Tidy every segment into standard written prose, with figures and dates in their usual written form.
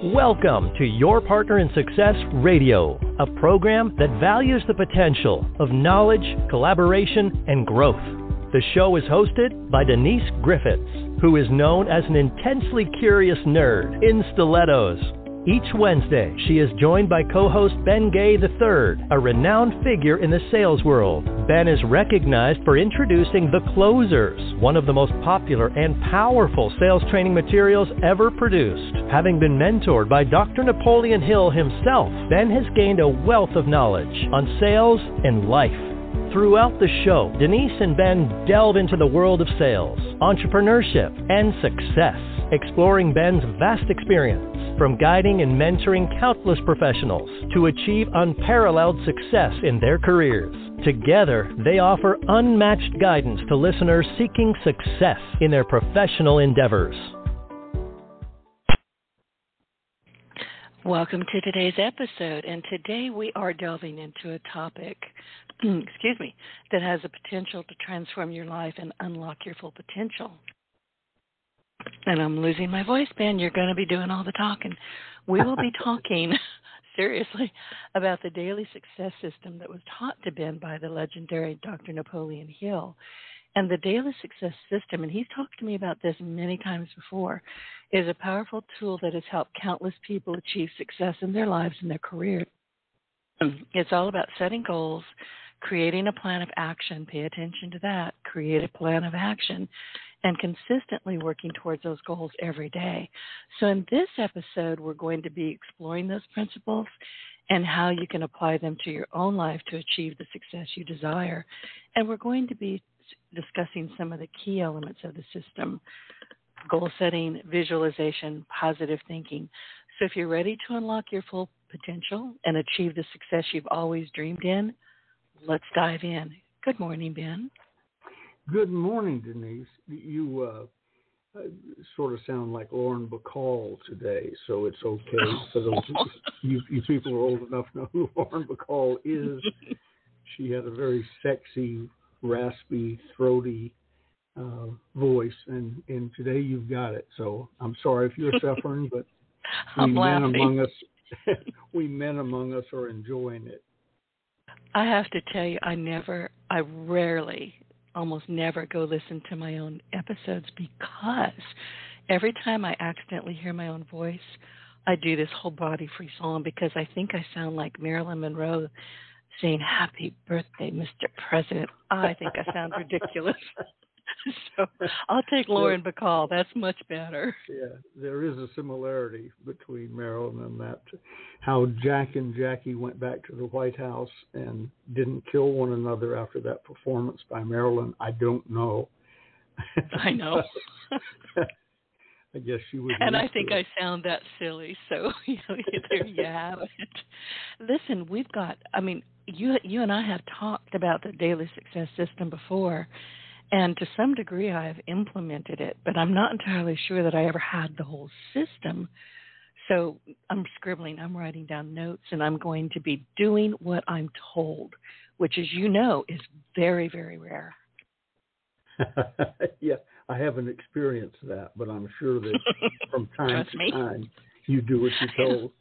Welcome to Your Partner in Success Radio, a program that values the potential of knowledge, collaboration, and growth. The show is hosted by Denise Griffitts, who is known as an intensely curious nerd in stilettos. Each Wednesday, she is joined by co-host Ben Gay III, a renowned figure in the sales world. Ben is recognized for introducing The Closers, one of the most popular and powerful sales training materials ever produced. Having been mentored by Dr. Napoleon Hill himself, Ben has gained a wealth of knowledge on sales and life. Throughout the show, Denise and Ben delve into the world of sales, entrepreneurship, and success, exploring Ben's vast experience from guiding and mentoring countless professionals to achieve unparalleled success in their careers. Together, they offer unmatched guidance to listeners seeking success in their professional endeavors. Welcome to today's episode, and today we are delving into a topic, that has the potential to transform your life and unlock your full potential. And I'm losing my voice, Ben. You're going to be doing all the talking. We will be talking, seriously, about the daily success system that was taught to Ben by the legendary Dr. Napoleon Hill. And the daily success system, and he's talked to me about this many times before, is a powerful tool that has helped countless people achieve success in their lives and their careers. It's all about setting goals, creating a plan of action, pay attention to that, create a plan of action, and consistently working towards those goals every day. So in this episode, we're going to be exploring those principles and how you can apply them to your own life to achieve the success you desire. And we're going to be discussing some of the key elements of the system: goal setting, visualization, positive thinking. So if you're ready to unlock your full potential and achieve the success you've always dreamed in, let's dive in. Good morning, Ben. Good morning, Denise. You sort of sound like Lauren Bacall today, so it's okay. For those you people who are old enough to know who Lauren Bacall is. She had a very sexy, raspy, throaty voice, and today you've got it. So I'm sorry if you're suffering, but we men among us are enjoying it. I have to tell you, I rarely, almost never go listen to my own episodes, because every time I accidentally hear my own voice, I do this whole body free song, because I think I sound like Marilyn Monroe saying, "Happy birthday, Mr. President." I think I sound ridiculous. So I'll take Lauren Bacall. That's much better. Yeah, there is a similarity between Marilyn and that. How Jack and Jackie went back to the White House and didn't kill one another after that performance by Marilyn, I don't know. I know. I guess she was. And I think I sound that silly, so there you have it. Listen, we've got, you and I have talked about the daily success system before, and to some degree I have implemented it, but I'm not entirely sure that I ever had the whole system. So I'm scribbling, I'm writing down notes, and I'm going to be doing what I'm told, which, as you know, is very, very rare. Yeah, I haven't experienced that, but I'm sure that from time to time you do what you're told.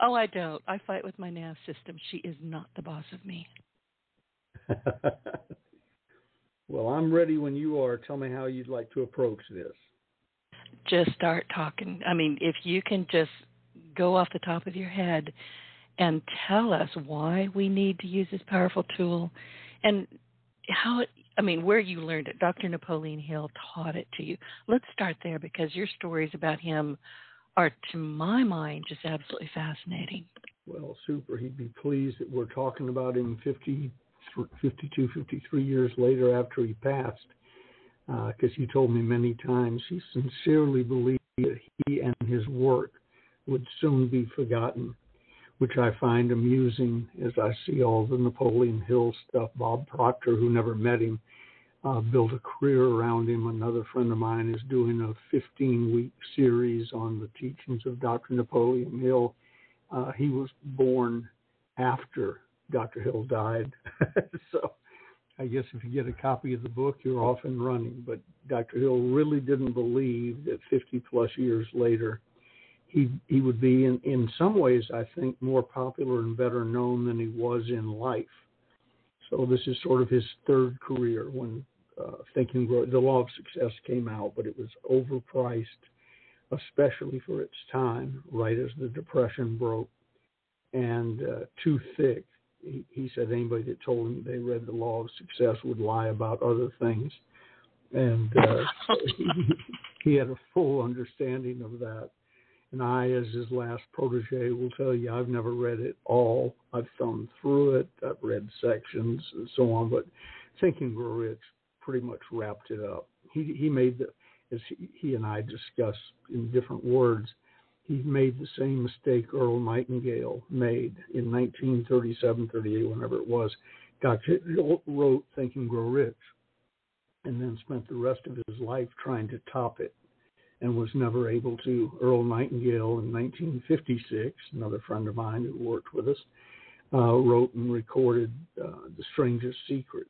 Oh, I don't. I fight with my nav system. She is not the boss of me. Well, I'm ready when you are. Tell me how you'd like to approach this. Just start talking. If you can just go off the top of your head and tell us why we need to use this powerful tool and how it, where you learned it. Dr. Napoleon Hill taught it to you. Let's start there, because your stories about him are, to my mind, just absolutely fascinating. Well, super. He'd be pleased that we're talking about him 52, 53 years later after he passed, because he told me many times he sincerely believed that he and his work would soon be forgotten, which I find amusing as I see all the Napoleon Hill stuff. Bob Proctor, who never met him, built a career around him. Another friend of mine is doing a 15-week series on the teachings of Dr. Napoleon Hill. He was born after Dr. Hill died. So I guess if you get a copy of the book, you're off and running. But Dr. Hill really didn't believe that 50-plus years later he would be in some ways, I think, more popular and better known than he was in life. So this is sort of his third career when Think and Grow. The Law of Success came out, but it was overpriced, especially for its time, right as the Depression broke, and too thick. He said anybody that told him they read The Law of Success would lie about other things. And he had a full understanding of that. And I, as his last protege, will tell you I've never read it all. I've thumbed through it. I've read sections and so on. But Think and Grow Rich pretty much wrapped it up. He made as he and I discussed in different words, he made the same mistake Earl Nightingale made in 1937, 38, whenever it was. Wrote Think and Grow Rich, and then spent the rest of his life trying to top it, and was never able to. Earl Nightingale in 1956, another friend of mine who worked with us, wrote and recorded The Strangest Secret,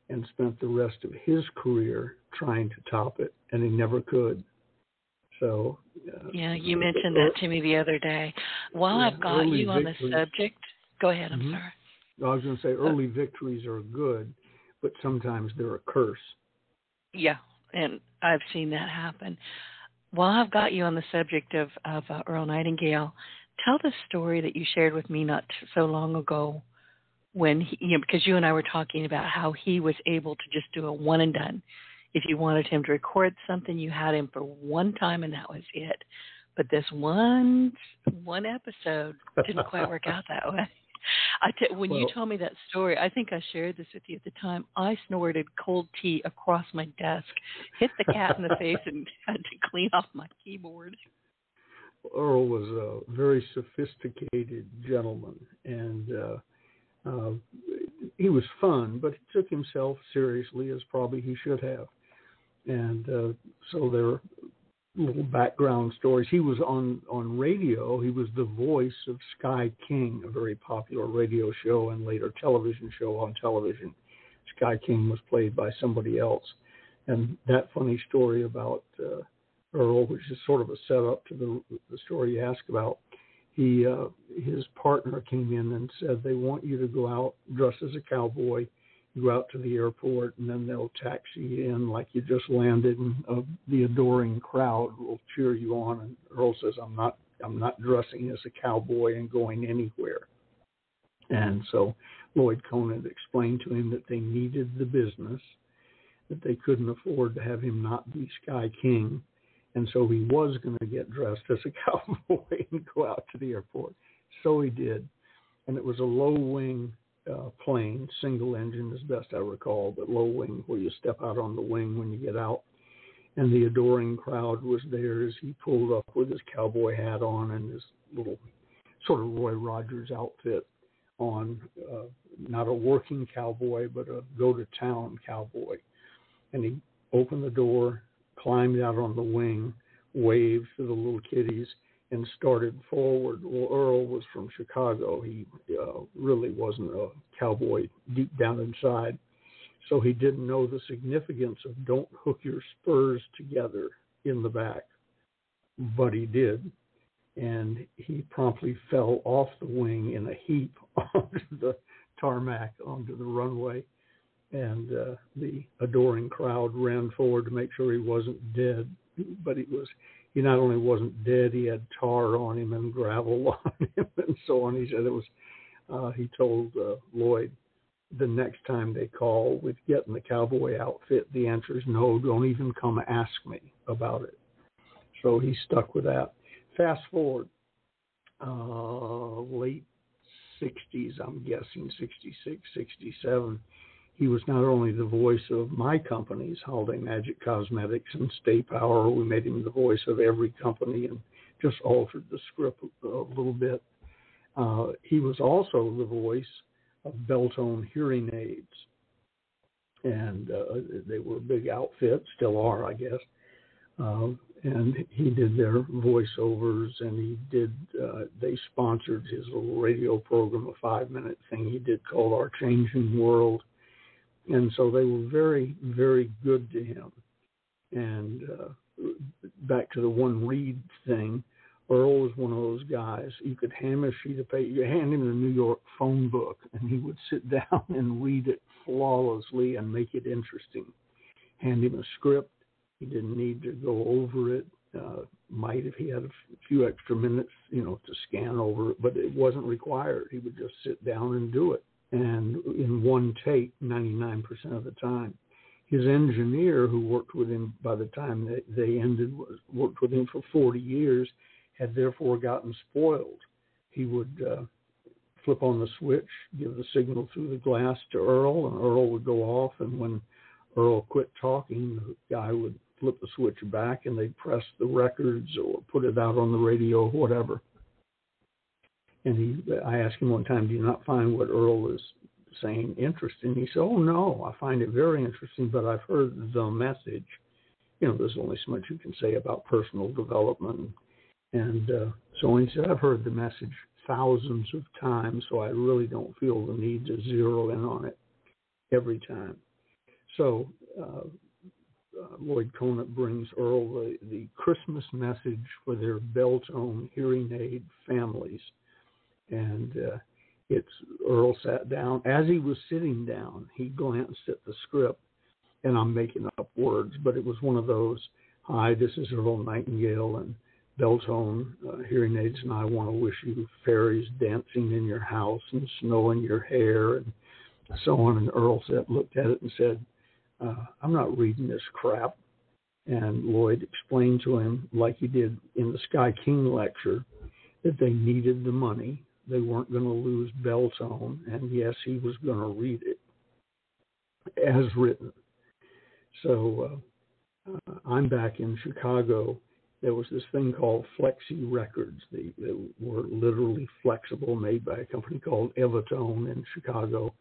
and spent the rest of his career trying to top it, and he never could. So yeah, you mentioned that to me the other day. While I've got you on the subject, go ahead, I'm sorry. I was going to say early victories are good, but sometimes they're a curse. Yeah, and I've seen that happen. While I've got you on the subject of Earl Nightingale, tell the story that you shared with me not so long ago when because you and I were talking about how he was able to just do a one and done. If you wanted him to record something, you had him for one time and that was it. But this one episode didn't quite work out that way. When you told me that story, I think I shared this with you at the time. I snorted cold tea across my desk, hit the cat in the face, and had to clean off my keyboard. Earl was a very sophisticated gentleman, and he was fun, but he took himself seriously, as probably he should have. And so there are little background stories. He was on radio. He was the voice of Sky King, a very popular radio show and later television show on television. Sky King was played by somebody else. And that funny story about Earl, which is sort of a setup to the story you asked about, his partner came in and said, they want you to go out dressed as a cowboy. You go out to the airport, and then they'll taxi you in like you just landed, and the adoring crowd will cheer you on. And Earl says, I'm not dressing as a cowboy and going anywhere. And so Lloyd Conant explained to him that they needed the business, that they couldn't afford to have him not be Sky King. And so he was going to get dressed as a cowboy and go out to the airport. So he did. And it was a low-wing plane, single engine as best I recall, but low wing where you step out on the wing when you get out. And the adoring crowd was there as he pulled up with his cowboy hat on and his little sort of Roy Rogers outfit on, not a working cowboy, but a go-to-town cowboy. And he opened the door, climbed out on the wing, waved to the little kiddies, and started forward. Well, Earl was from Chicago. He really wasn't a cowboy deep down inside. So he didn't know the significance of don't hook your spurs together in the back. But he did. And he promptly fell off the wing in a heap onto the tarmac, onto the runway. And the adoring crowd ran forward to make sure he wasn't dead. But he not only wasn't dead, he had tar on him and gravel on him and so on. He said it was, he told Lloyd, the next time they call with getting the cowboy outfit, the answer is no, don't even come ask me about it. So he stuck with that. Fast forward, late 60s, I'm guessing, 66, 67. He was not only the voice of my companies, Holiday Magic Cosmetics and Stay Power. We made him the voice of every company and just altered the script a little bit. He was also the voice of Beltone hearing aids. And they were a big outfit, still are, I guess. And he did their voiceovers, and he did, they sponsored his little radio program, a 5-minute thing he did called Our Changing World. And so they were very, very good to him. And back to the one read thing, Earl was one of those guys. You could hand him a sheet of paper, you hand him the New York phone book, and he would sit down and read it flawlessly and make it interesting. Hand him a script. He didn't need to go over it. Might if he had a few extra minutes, to scan over it, but it wasn't required. He would just sit down and do it, and in one take, 99% of the time. His engineer, who worked with him by the time that they ended, worked with him for 40 years, had therefore gotten spoiled. He would flip on the switch, give the signal through the glass to Earl, and Earl would go off, and when Earl quit talking, the guy would flip the switch back, and they'd press the records or put it out on the radio or whatever. And I asked him one time, do you not find what Earl is saying interesting? He said, oh, no, I find it very interesting, but I've heard the message. There's only so much you can say about personal development. And so he said, I've heard the message thousands of times, so I really don't feel the need to zero in on it every time. So Lloyd Conant brings Earl the Christmas message for their bell-tone hearing aid families. And Earl sat down. As he was sitting down, he glanced at the script, and I'm making up words, but it was one of those, hi, this is Earl Nightingale and bell-tone hearing aids, and I want to wish you fairies dancing in your house and snow in your hair and so on. And Earl looked at it and said, I'm not reading this crap. And Lloyd explained to him, like he did in the Sky King lecture, that they needed the money. They weren't going to lose bell-tone, and yes, he was going to read it as written. So I'm back in Chicago. There was this thing called Flexi Records. They were literally flexible, made by a company called Evertone in Chicago.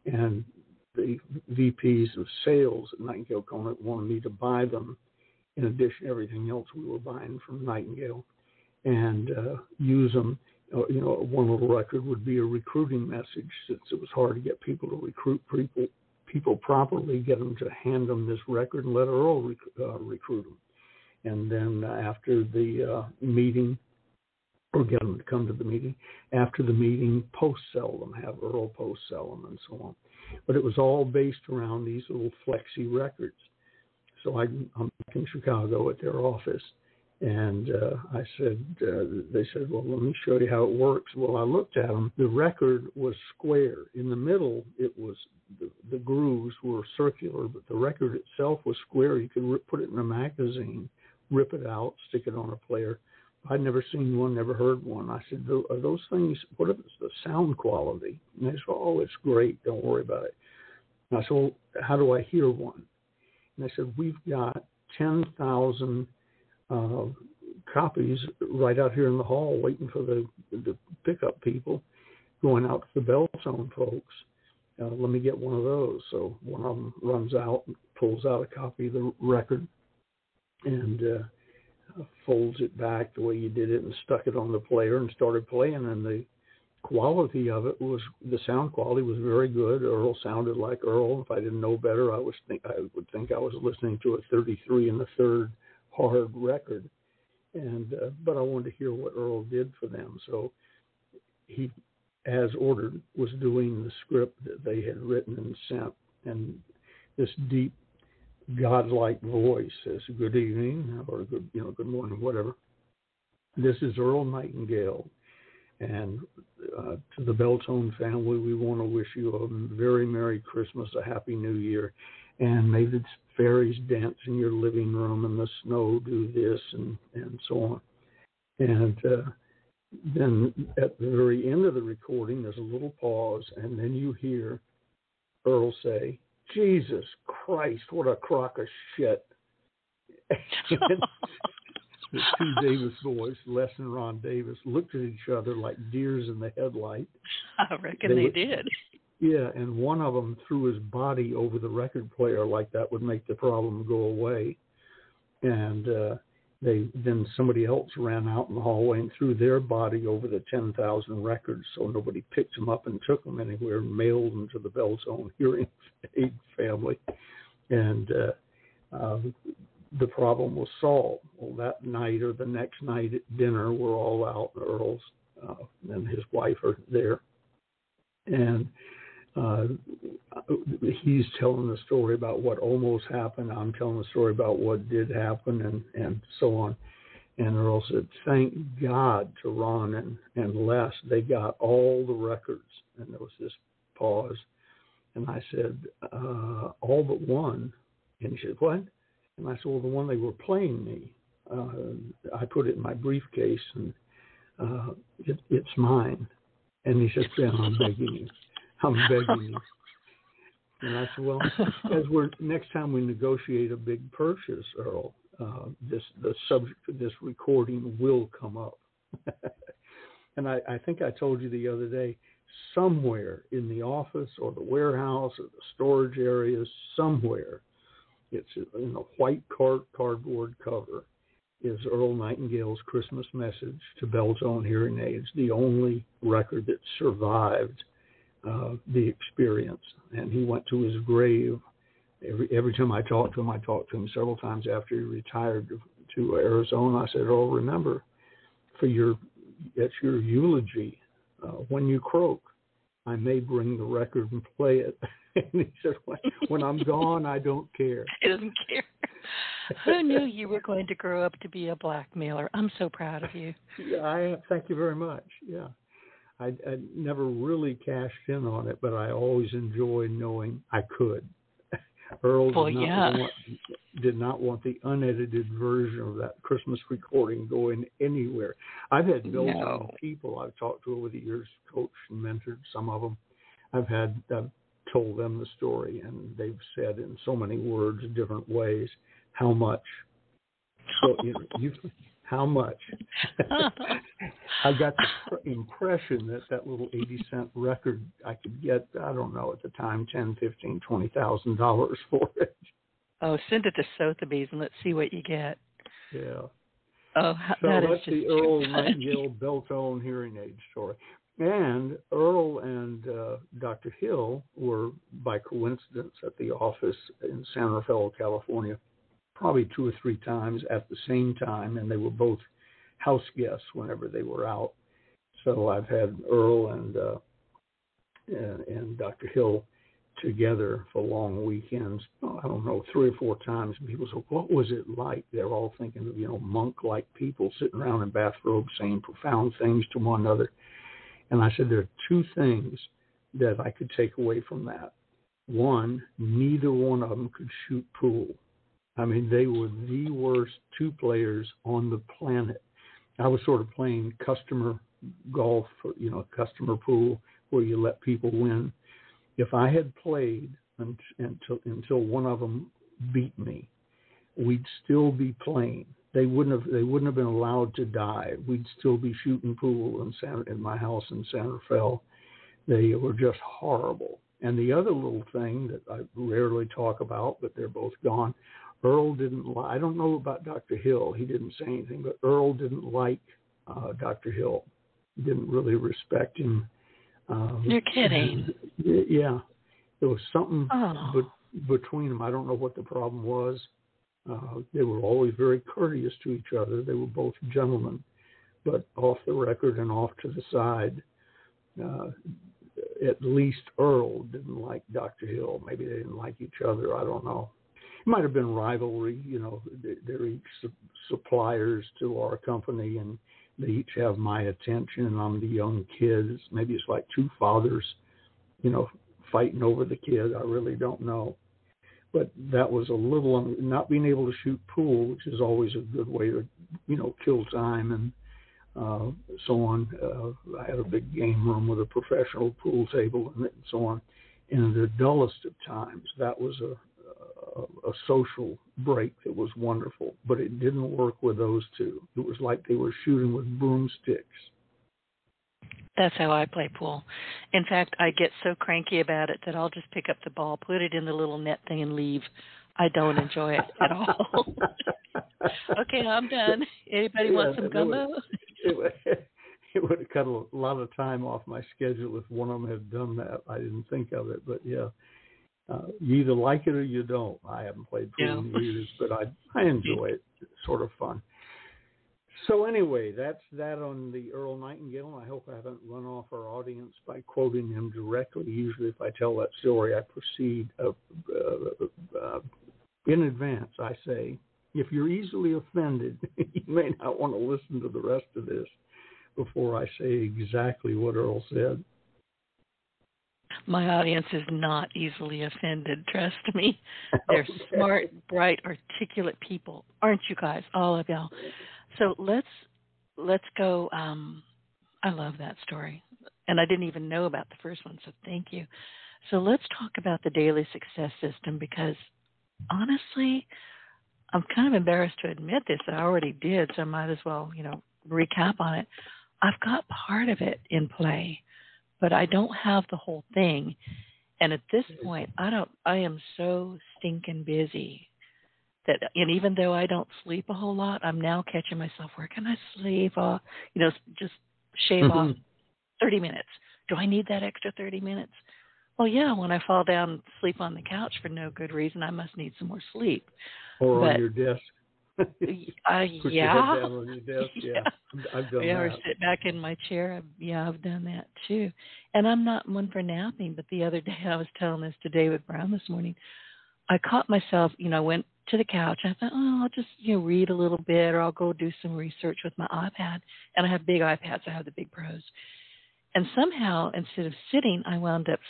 And the VPs of sales at Nightingale Conant wanted me to buy them in addition to everything else we were buying from Nightingale and use them. One little record would be a recruiting message, since it was hard to get people to recruit people properly, get them to hand them this record and let Earl recruit them. And then after the meeting, or get them to come to the meeting, after the meeting, post-sell them, have Earl post-sell them, and so on. But it was all based around these little flexi records. So I'm back in Chicago at their office, and I said, they said, well, let me show you how it works. Well, I looked at them. The record was square. In the middle, it was the grooves were circular, but the record itself was square. You could put it in a magazine, rip it out, stick it on a player. I'd never seen one, never heard one. I said, are those things, what is the sound quality? And they said, oh, it's great. Don't worry about it. And I said, well, how do I hear one? And they said, we've got 10,000 copies right out here in the hall waiting for the pickup people going out to the bell-tone folks. Let me get one of those. So one of them runs out and pulls out a copy of the record and folds it back the way you did it and stuck it on the player and started playing. And the quality of it the sound quality was very good. Earl sounded like Earl. If I didn't know better, I would think I was listening to a 33 1/3 hard record. And but I wanted to hear what Earl did for them. So he, as ordered, was doing the script that they had written and sent. And this deep, godlike voice says, good evening, or good morning, whatever. This is Earl Nightingale. And to the Bell-Tone family, we want to wish you a very Merry Christmas, a Happy New Year. And may the fairies dance in your living room and the snow do this and so on. And then at the very end of the recording, there's a little pause, and then you hear Earl say, Jesus Christ, what a crock of shit. The two Davis boys, Les and Ron Davis, looked at each other like deers in the headlight. I reckon they did. Yeah, and one of them threw his body over the record player like that would make the problem go away. And then somebody else ran out in the hallway and threw their body over the 10,000 records, so nobody picked them up and took them anywhere and mailed them to the Bell-Tone hearing aid family. And the problem was solved. Well, that night or the next night at dinner, we're all out. Earl's and his wife are there, and he's telling the story about what almost happened. I'm telling the story about what did happen, and so on. And Earl said, "Thank God to Ron and Les, they got all the records." And there was this pause, and I said, "All but one." And he said, "What?" And I said, "Well, the one they were playing me. I put it in my briefcase, and it's mine." And he said, "Ben, I'm begging you. I'm begging you." And I said, "Well, next time we negotiate a big purchase, Earl, the subject of this recording will come up." And I think I told you the other day, somewhere in the office or the warehouse or the storage areas, somewhere, it's in a white cardboard cover, is Earl Nightingale's Christmas Message to Beltone Hearing Aids, the only record that survived the experience. And he went to his grave. Every time I talked to him several times after he retired to Arizona. I said, "Oh, remember, that's your eulogy. When you croak, I may bring the record and play it." And he said, "When I'm gone, I don't care." He doesn't care. Who knew you were going to grow up to be a blackmailer? I'm so proud of you. Yeah, thank you very much. Yeah. I never really cashed in on it, but I always enjoyed knowing I could. Earl did not want the unedited version of that Christmas recording going anywhere. I've had Beltone people I've talked to over the years, coached and mentored some of them. I've told them the story, and they've said in so many words, different ways, how much. So how much? I got the impression that little 80-cent record I could get, I don't know, at the time, $10,000, $15,000, $20,000 for it. Oh, send it to Sotheby's and let's see what you get. Yeah. Oh, so that that's is just the Earl Nightingale Beltone hearing aid story. And Earl and Dr. Hill were, by coincidence, at the office in San Rafael, California, probably 2 or 3 times at the same time, and they were both house guests whenever they were out. So I've had Earl and Dr. Hill together for long weekends. I don't know, 3 or 4 times. And people say, "What was it like?" They're all thinking of, monk-like people sitting around in bathrobes saying profound things to one another. And I said, there are 2 things that I could take away from that. One, neither one of them could shoot pool. I mean, they were the worst 2 players on the planet. I was sort of playing customer golf, customer pool, where you let people win. If I had played until one of them beat me, we'd still be playing. They wouldn't have been allowed to die. We'd still be shooting pool in my house in San Rafael. They were just horrible. And the other little thing that I rarely talk about, but they're both gone, Earl didn't I don't know about Dr. Hill. He didn't say anything, but Earl didn't like Dr. Hill. He didn't really respect him. You're kidding. Yeah. There was something between them. I don't know what the problem was. They were always very courteous to each other. They were both gentlemen, but off the record and off to the side, at least Earl didn't like Dr. Hill. Maybe they didn't like each other. I don't know. It might have been rivalry. They're each suppliers to our company, and they each have my attention, and I'm the young kids. Maybe it's like 2 fathers, fighting over the kid. I really don't know. But that was a little, not being able to shoot pool, which is always a good way to, kill time and so on. I had a big game room with a professional pool table and so on. In the dullest of times, that was a social break that was wonderful, but it didn't work with those 2. It was like they were shooting with broomsticks. That's how I play pool. In fact, I get so cranky about it that I'll just pick up the ball, put it in the little net thing, and leave. I don't enjoy it at all. Okay, I'm done. Anybody want some gumbo? It would have cut a lot of time off my schedule if one of them had done that. I didn't think of it, but yeah. You either like it or you don't. I haven't played pool in years, but I enjoy it. It's sort of fun. So anyway, that's that on the Earl Nightingale. I hope I haven't run off our audience by quoting him directly. Usually if I tell that story, I proceed in advance. I say, if you're easily offended, you may not want to listen to the rest of this before I say exactly what Earl said. My audience is not easily offended, trust me. They're smart, bright, articulate people, aren't you guys, all of y'all? So let's go. I love that story, and I didn't even know about the first one, so thank you. So let's talk about the daily success system, because honestly, I'm kind of embarrassed to admit this. I already did, so I might as well, recap on it. I've got part of it in play, but I don't have the whole thing. And at this point, I am so stinking busy and even though I don't sleep a whole lot, I'm now catching myself, where can I sleep? Just shave off 30 minutes. Do I need that extra 30 minutes? Well, yeah, when I fall down and sleep on the couch for no good reason, I must need some more sleep. Or on your desk. Put your head down on your desk. Yeah. I've done that. Or sit back in my chair. I've done that too. And I'm not one for napping, but the other day, I was telling this to David Brown this morning, I caught myself, went to the couch. I thought, I'll just, read a little bit, or I'll go do some research with my iPad. And I have big iPads. I have the big Pros. And somehow, instead of sitting, I wound up,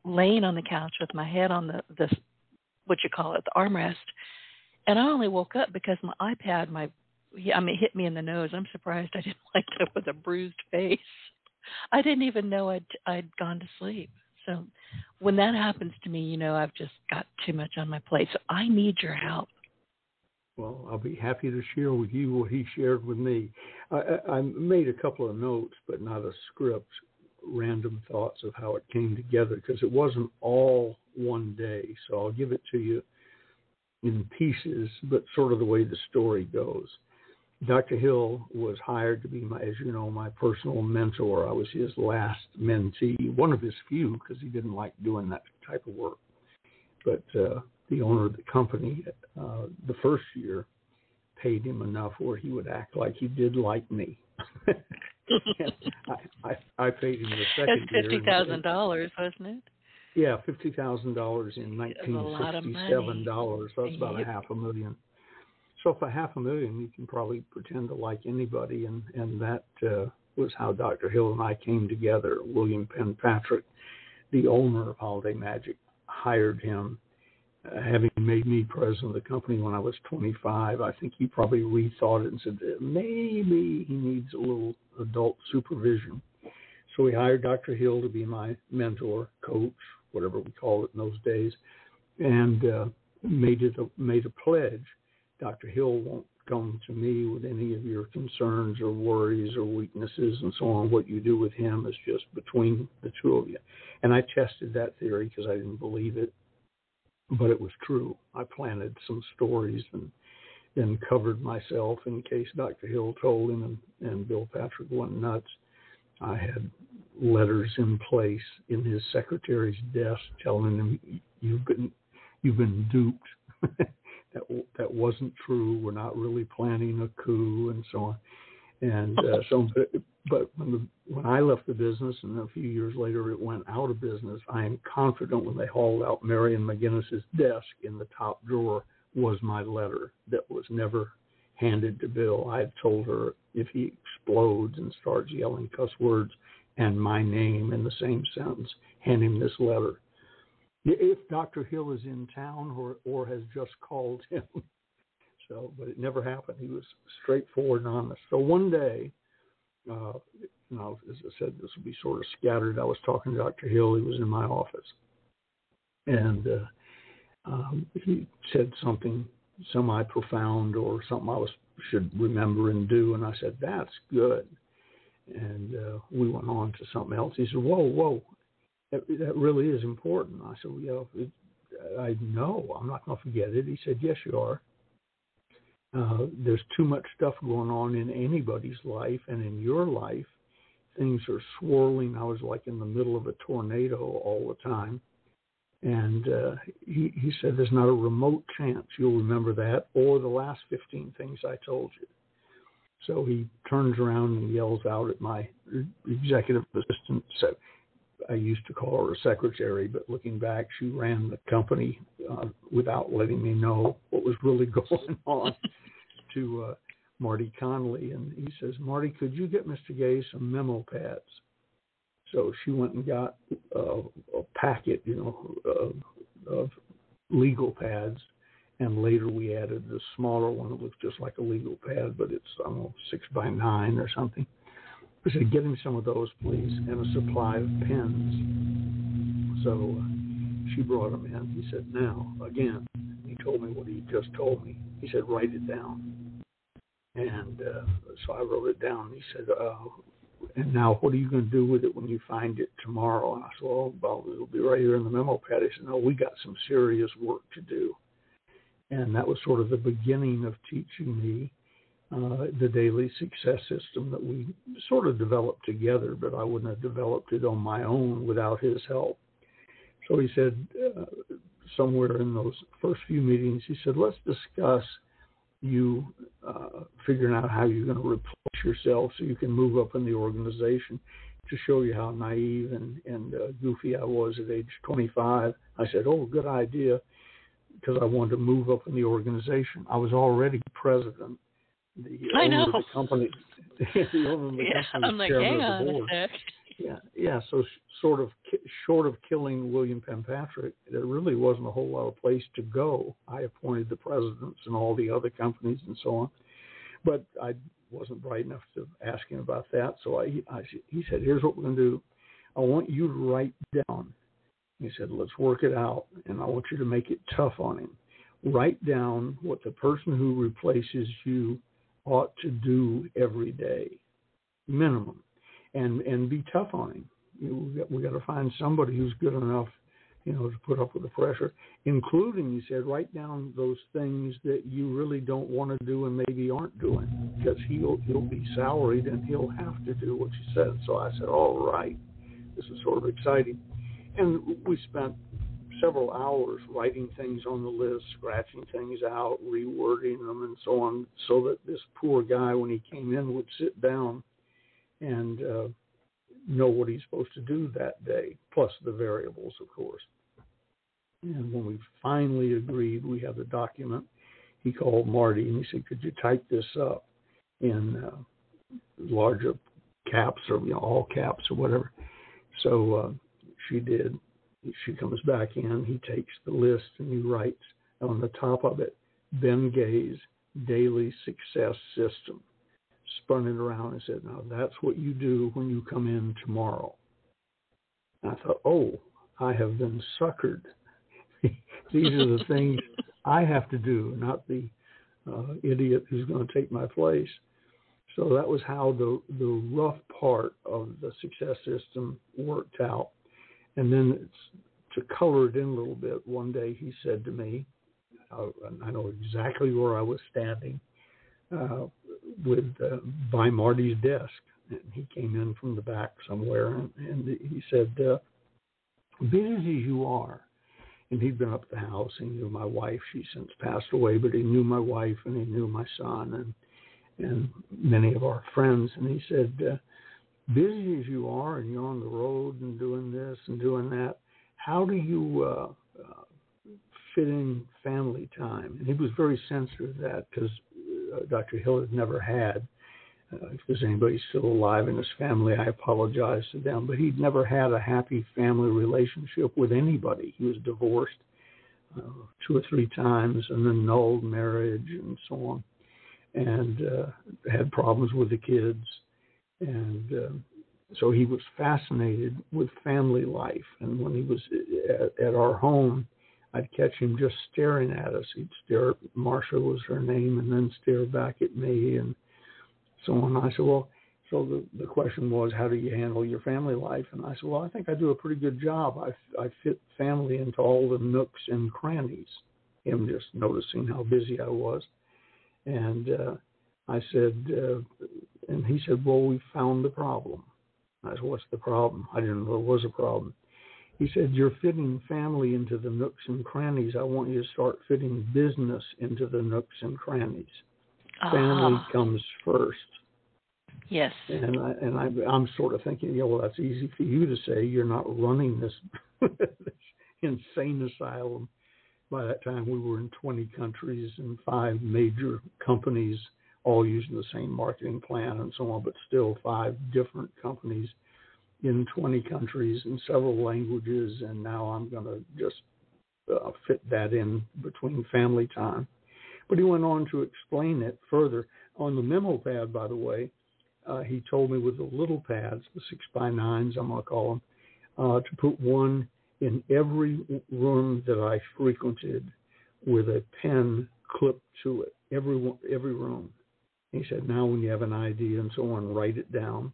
laying on the couch with my head on the the armrest. And I only woke up because my iPad, it hit me in the nose. I'm surprised I didn't wake up with a bruised face. I didn't even know I'd gone to sleep. So when that happens to me, I've just got too much on my plate. So I need your help. Well, I'll be happy to share with you what he shared with me. I made a couple of notes, but not a script, random thoughts of how it came together, because it wasn't all one day. So I'll give it to you in pieces, but sort of the way the story goes. Dr. Hill was hired to be my personal mentor. I was his last mentee, one of his few, because he didn't like doing that type of work. But the owner of the company, the first year, paid him enough where he would act like he did like me. I paid him the second year. That's $50,000, wasn't it? Yeah, $50,000 in $1967. So that's about $500,000. So for $500,000, you can probably pretend to like anybody, and that was how Dr. Hill and I came together. William Penpatrick, the owner of Holiday Magic, hired him, having made me president of the company when I was 25. I think he probably rethought it and said, maybe he needs a little adult supervision. So we hired Dr. Hill to be my mentor, coach, whatever we called it in those days, and made a pledge. Dr. Hill won't come to me with any of your concerns or worries or weaknesses and so on. What you do with him is just between the two of you. And I tested that theory because I didn't believe it, but it was true. I planted some stories and then covered myself in case Dr. Hill told him and Bill Patrick went nuts. I had letters in place in his secretary's desk telling him, you've been duped. That wasn't true. We're not really planning a coup and so on. And but when I left the business, and a few years later it went out of business, I am confident when they hauled out Marion McGinnis's desk, in the top drawer was my letter that was never handed to Bill. I had told her, if he explodes and starts yelling cuss words and my name in the same sentence, hand him this letter. If Dr. Hill is in town or has just called him. So, but it never happened. He was straightforward and honest. So one day, as I said, this will be sort of scattered. I was talking to Dr. Hill. He was in my office. And he said something semi-profound or something I should remember and do. And I said, that's good. And we went on to something else. He said, whoa. That really is important. I said, well, I know. I'm not going to forget it. He said, yes, you are. There's too much stuff going on in anybody's life, and in your life, things are swirling. I was like in the middle of a tornado all the time. And he said, there's not a remote chance you'll remember that or the last 15 things I told you. So he turns around and yells out at my executive assistant. So I used to call her a secretary, but looking back, she ran the company without letting me know what was really going on, to Marty Connolly. And he says, Marty, could you get Mr. Gay some memo pads? So she went and got a packet, of legal pads. And later we added the smaller one that looks just like a legal pad, but it's, 6x9 or something. I said, get him some of those, please, and a supply of pens. So she brought them in. He said, now, again, he told me what he just told me. He said, write it down. And so I wrote it down. He said, and now what are you going to do with it when you find it tomorrow? And I said, well, it'll be right here in the memo pad. He said, no, we got some serious work to do. And that was sort of the beginning of teaching me the daily success system that we sort of developed together, but I wouldn't have developed it on my own without his help. So he said, somewhere in those first few meetings, he said, let's discuss you figuring out how you're going to replace yourself so you can move up in the organization. To show you how naive and goofy I was at age 25, I said, good idea, because I wanted to move up in the organization. I was already president. The owner of the company. The owner of the company. I'm like, hang on a sec. Yeah. So sort of short of killing William Penn Patrick, there really wasn't a whole lot of place to go. I appointed the presidents and all the other companies and so on, but I wasn't bright enough to ask him about that. So he said, here's what we're going to do. I want you to write down. He said, let's work it out, and I want you to make it tough on him. Write down what the person who replaces you ought to do every day, minimum, and be tough on him. We got to find somebody who's good enough, to put up with the pressure, including, he said, write down those things that you really don't want to do and maybe aren't doing, because he'll be salaried and he'll have to do what you said. So I said, all right, this is sort of exciting. And we spent several hours writing things on the list, scratching things out, rewording them, and so on, so that this poor guy, when he came in, would sit down and know what he's supposed to do that day, plus the variables, of course. And when we finally agreed, we have the document. He called Marty, and he said, could you type this up in larger caps or all caps or whatever? So she did. She comes back in. He takes the list and he writes on the top of it, Ben Gay's Daily Success System. Spun it around and said, now that's what you do when you come in tomorrow. And I thought, I have been suckered. These are the things I have to do, not the idiot who's going to take my place. So that was how the rough part of the success system worked out. And then to color it in a little bit, one day he said to me, I know exactly where I was standing, by Marty's desk. And he came in from the back somewhere, and he said, busy as you are, and he'd been up at the house. He knew my wife. She's since passed away, but he knew my wife, and he knew my son, and many of our friends. And he said, busy as you are, and you're on the road and doing this and doing that, how do you fit in family time? And he was very sensitive to that, because Dr. Hill had never had, if there's anybody still alive in his family, I apologize to them, but he'd never had a happy family relationship with anybody. He was divorced 2 or 3 times and annulled marriage and so on, and had problems with the kids. And so he was fascinated with family life. And when he was at our home, I'd catch him just staring at us. He'd stare, Marcia was her name, and then stare back at me and so on. I said, well, so the question was, how do you handle your family life? And I said, well, I think I do a pretty good job. I fit family into all the nooks and crannies. Him just noticing how busy I was. And I said, and he said, well, we found the problem. I said, what's the problem? I didn't know there was a problem. He said, you're fitting family into the nooks and crannies. I want you to start fitting business into the nooks and crannies. Family comes first. Yes. And I'm sort of thinking, yeah, well, that's easy for you to say. You're not running this insane asylum. By that time, we were in 20 countries and 5 major companies, all using the same marketing plan and so on, but still 5 different companies in 20 countries in several languages. And now I'm going to just fit that in between family time. But he went on to explain it further. On the memo pad, by the way, he told me with the little pads, the 6x9s, I'm going to call them, to put one in every room that I frequented with a pen clipped to it, every room. He said, now when you have an idea and so on, write it down.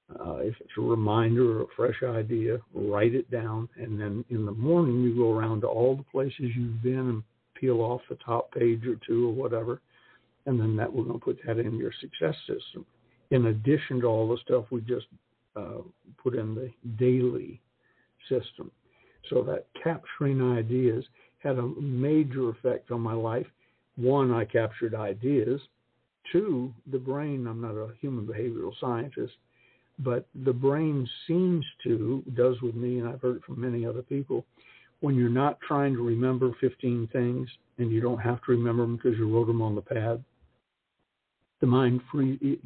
If it's a reminder or a fresh idea, write it down. And then in the morning, you go around to all the places you've been and peel off the top page or 2 or whatever. And then we're going to put that in your success system, in addition to all the stuff we just put in the daily system. So that capturing ideas had a major effect on my life. 1, I captured ideas. 2, the brain, I'm not a human behavioral scientist, but the brain does with me, and I've heard it from many other people, when you're not trying to remember 15 things and you don't have to remember them because you wrote them on the pad, the mind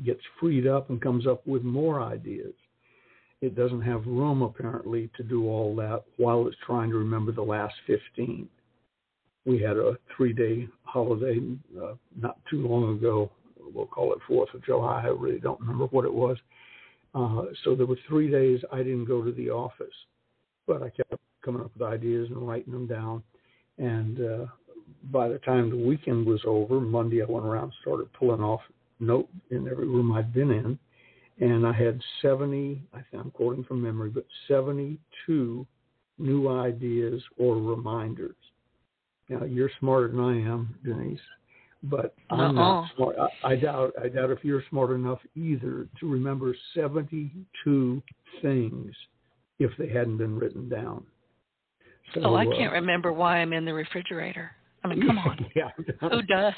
gets freed up and comes up with more ideas. It doesn't have room, apparently, to do all that while it's trying to remember the last 15. We had a 3-day holiday not too long ago. We'll call it 4th of July. I really don't remember what it was. So there were 3 days I didn't go to the office, but I kept coming up with ideas and writing them down. And by the time the weekend was over, Monday I went around and started pulling off notes in every room I'd been in. And I had 70, I think I'm quoting from memory, but 72 new ideas or reminders. Now, you're smarter than I am, Denise, but I'm not smart. I doubt if you're smart enough either to remember 72 things if they hadn't been written down. So, I can't remember why I'm in the refrigerator. I mean, come on. Yeah. Who does?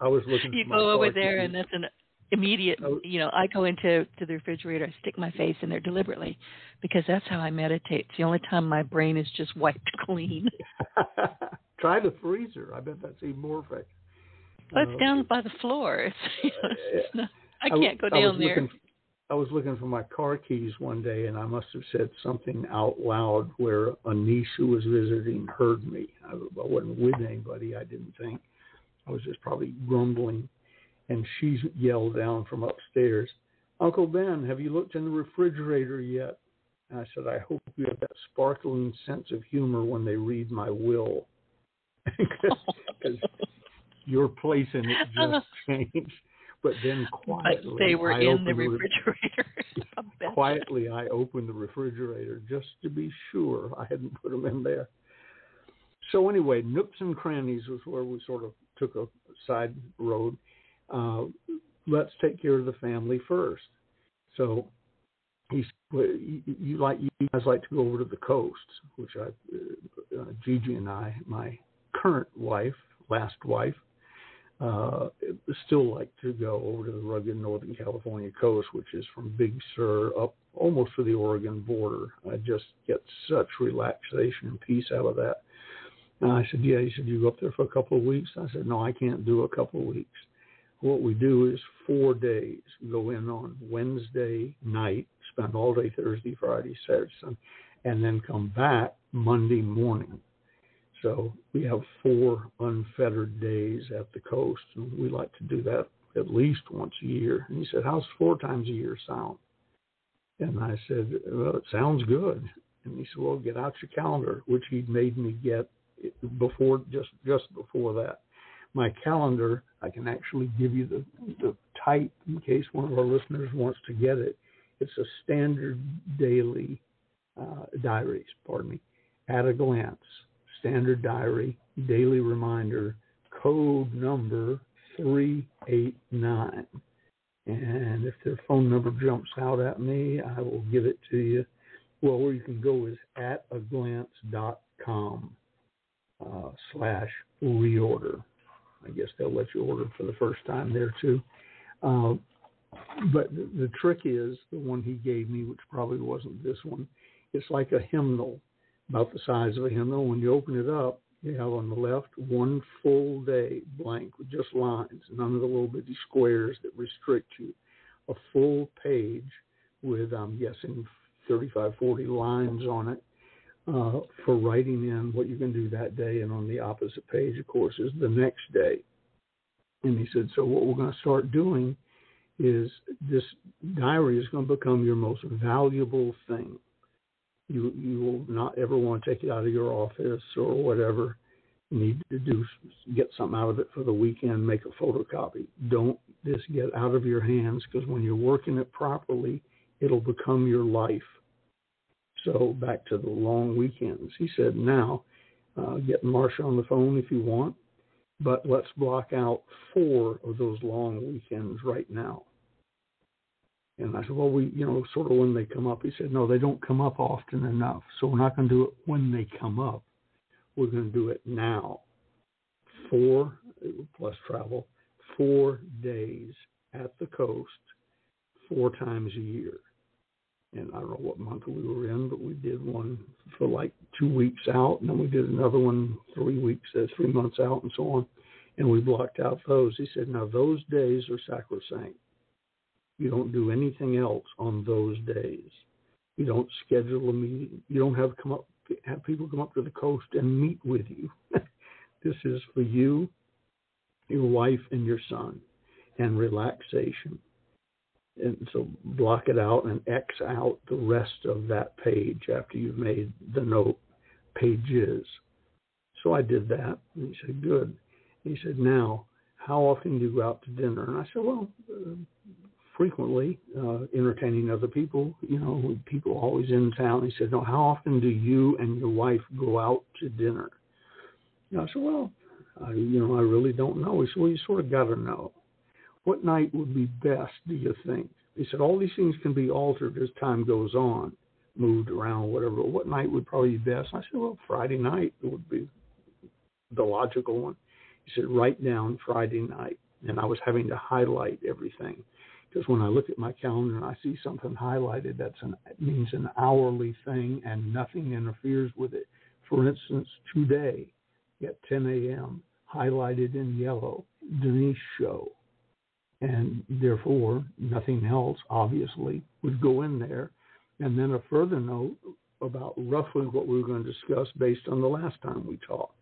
I was looking you for my go over car there keys. and that's an immediate, I go into the refrigerator, I stick my face in there deliberately because that's how I meditate. It's the only time my brain is just wiped clean. Try the freezer. I bet that's even more effective. Well, it's down by the floor. I can't go down there. I was looking for my car keys one day, and I must have said something out loud where a niece who was visiting heard me. I wasn't with anybody, I didn't think. I was just probably grumbling. And she yelled down from upstairs, Uncle Ben, have you looked in the refrigerator yet? And I said, I hope you have that sparkling sense of humor when they read my will. Because your place in it just changed. But then quietly, they were in the refrigerator. Quietly, I opened the refrigerator just to be sure I hadn't put them in there. So anyway, nooks and crannies was where we sort of took a side road. Let's take care of the family first. So you guys like to go over to the coast, which Gigi and I, my current wife, last wife, still like to go over to the rugged Northern California coast, which is from Big Sur up almost to the Oregon border. I just get such relaxation and peace out of that. And I said, yeah. He said, you go up there for a couple of weeks? I said, no, I can't do a couple of weeks. What we do is 4 days. Go in on Wednesday night, spend all day Thursday, Friday, Saturday, Sunday, and then come back Monday morning. So we have 4 unfettered days at the coast, and we like to do that at least once a year. And he said, how's 4 times a year sound? And I said, well, it sounds good. And he said, well, get out your calendar, which he'd made me get before, just before that. My calendar, I can actually give you the type in case one of our listeners wants to get it. It's a standard daily diaries, at a glance. Standard diary, daily reminder, code number 389. And if their phone number jumps out at me, I will give it to you. Well, where you can go is ataglance.com/reorder. I guess they'll let you order for the first time there too. But the trick is, the one he gave me, which probably wasn't this one, it's like a hymnal, about the size of a hymnal. When you open it up, you have on the left one full day blank with just lines, none of the little bitty squares that restrict you. A full page with, I'm guessing, 35, 40 lines on it for writing in what you can do that day. And on the opposite page, of course, is the next day. And he said, so what we're going to start doing is this diary is going to become your most valuable thing. You will not ever want to take it out of your office or whatever. You need to get something out of it for the weekend, make a photocopy. Don't just get out of your hands, because when you're working it properly, it'll become your life. So back to the long weekends. He said, now, get Marsha on the phone if you want, but let's block out 4 of those long weekends right now. And I said, well, sort of when they come up. He said, no, they don't come up often enough. So we're not going to do it when they come up. We're going to do it now. 4 plus travel, 4 days at the coast, 4 times a year. And I don't know what month we were in, but we did one for like 2 weeks out, and then we did another one 3 months out, and so on. And we blocked out those. He said, now those days are sacrosanct. You don't do anything else on those days. You don't schedule a meeting. You don't have people come up to the coast and meet with you. This is for you, your wife, and your son, and relaxation. And so block it out and X out the rest of that page after you've made the note pages. So I did that. And he said, good. He said, now, how often do you go out to dinner? And I said, well, frequently, entertaining other people, people always in town. He said, no, how often do you and your wife go out to dinner? And I said, well, I really don't know. He said, well, you sort of got to know. What night would be best, do you think? He said, all these things can be altered as time goes on, moved around, whatever. But what night would probably be best? I said, well, Friday night would be the logical one. He said, write down Friday night. And I was having to highlight everything. Because when I look at my calendar and I see something highlighted, it means an hourly thing and nothing interferes with it. For instance, today at 10 a.m., highlighted in yellow, Denise show. And therefore, nothing else, obviously, would go in there. And then a further note about roughly what we were going to discuss based on the last time we talked.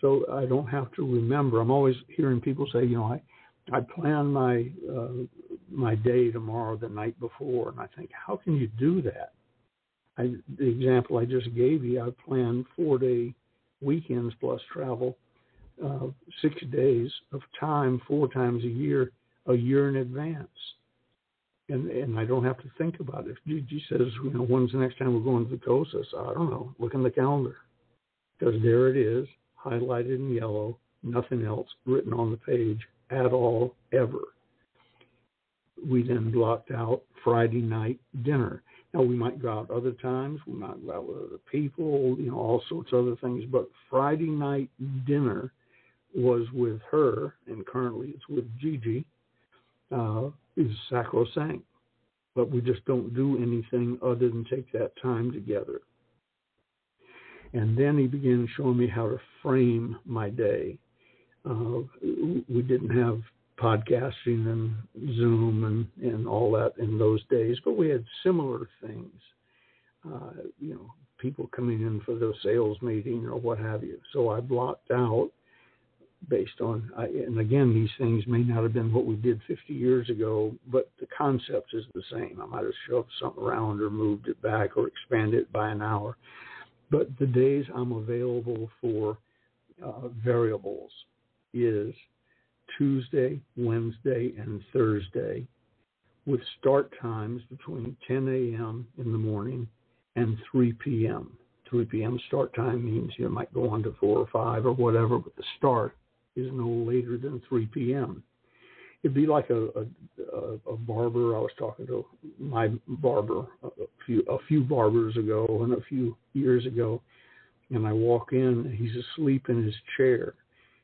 So I don't have to remember. I'm always hearing people say, I plan my day tomorrow the night before. And I think, how can you do that? The example I just gave you, I planned 4-day weekends plus travel, 6 days of time, 4 times a year in advance. And I don't have to think about it. If Gigi says, when's the next time we're going to the coast? I said, I don't know. Look in the calendar. Because there it is, highlighted in yellow, nothing else written on the page at all, ever. We then blocked out Friday night dinner. Now, we might go out other times. We might go out with other people, all sorts of other things. But Friday night dinner was with her, and currently it's with Gigi, is sacrosanct. But we just don't do anything other than take that time together. And then he began showing me how to frame my day. We didn't have podcasting and Zoom and all that in those days, but we had similar things. People coming in for the sales meeting or what have you. So I blocked out based on, and again, these things may not have been what we did 50 years ago, but the concept is the same. I might have shoved something around or moved it back or expanded it by an hour. But the days I'm available for variables is Tuesday, Wednesday, and Thursday, with start times between 10 a.m. in the morning and 3 p.m. 3 p.m. start time means you might go on to 4 or 5 or whatever, but the start is no later than 3 p.m. it'd be like a barber. I was talking to my barber a few barbers ago and a few years ago, and I walk in, and he's asleep in his chair.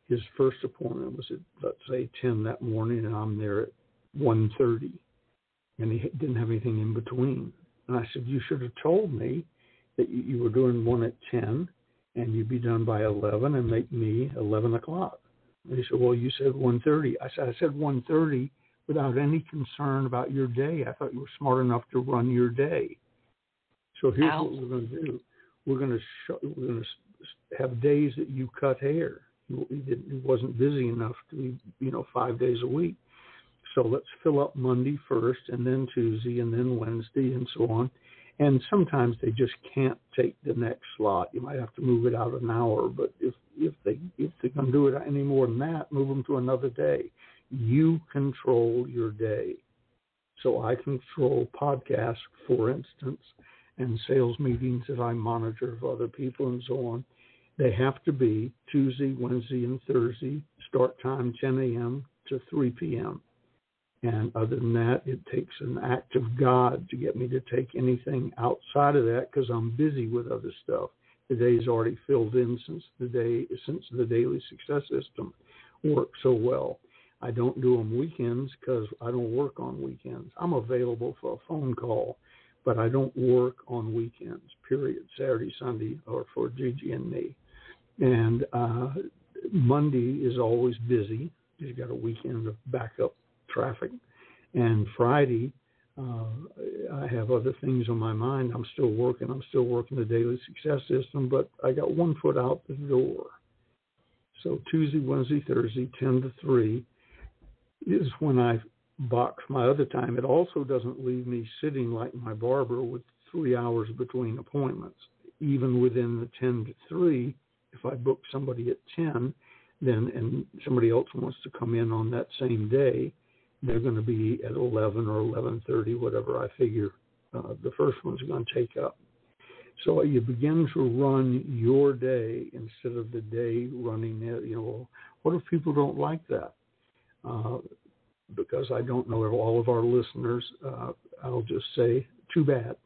His first appointment was at, let's say, 10 that morning, and I'm there at 1:30, and he didn't have anything in between. And I said, you should have told me that you were doing one at 10, and you'd be done by 11 and make me 11 o'clock. And he said, well, you said 1:30. I said 1:30 without any concern about your day. I thought you were smart enough to run your day. So here's what we're going to do. We're going to have days that you cut hair. He wasn't busy enough to be, 5 days a week. So let's fill up Monday first, and then Tuesday, and then Wednesday, and so on. And sometimes they just can't take the next slot. You might have to move it out an hour, but if they can do it any more than that, move them to another day. You control your day. So I control podcasts, for instance, and sales meetings that I monitor of other people and so on. They have to be Tuesday, Wednesday, and Thursday, start time 10 a.m. to 3 p.m. And other than that, it takes an act of God to get me to take anything outside of that because I'm busy with other stuff. The day's already filled in since the Daily Success System worked so well. I don't do them weekends because I don't work on weekends. I'm available for a phone call, but I don't work on weekends, period, Saturday, Sunday, or for Gigi and me. And Monday is always busy. You've got a weekend of backup traffic. And Friday, I have other things on my mind. I'm still working the Daily Success System, but I got one foot out the door. So Tuesday, Wednesday, Thursday, 10 to 3 is when I box my other time. It also doesn't leave me sitting like my barber with 3 hours between appointments. Even within the 10 to 3, if I book somebody at 10, then and somebody else wants to come in on that same day, they're going to be at 11 or 11:30, whatever I figure the first one's going to take up. So you begin to run your day instead of the day running it. What if people don't like that? Because I don't know all of our listeners, I'll just say, too bad.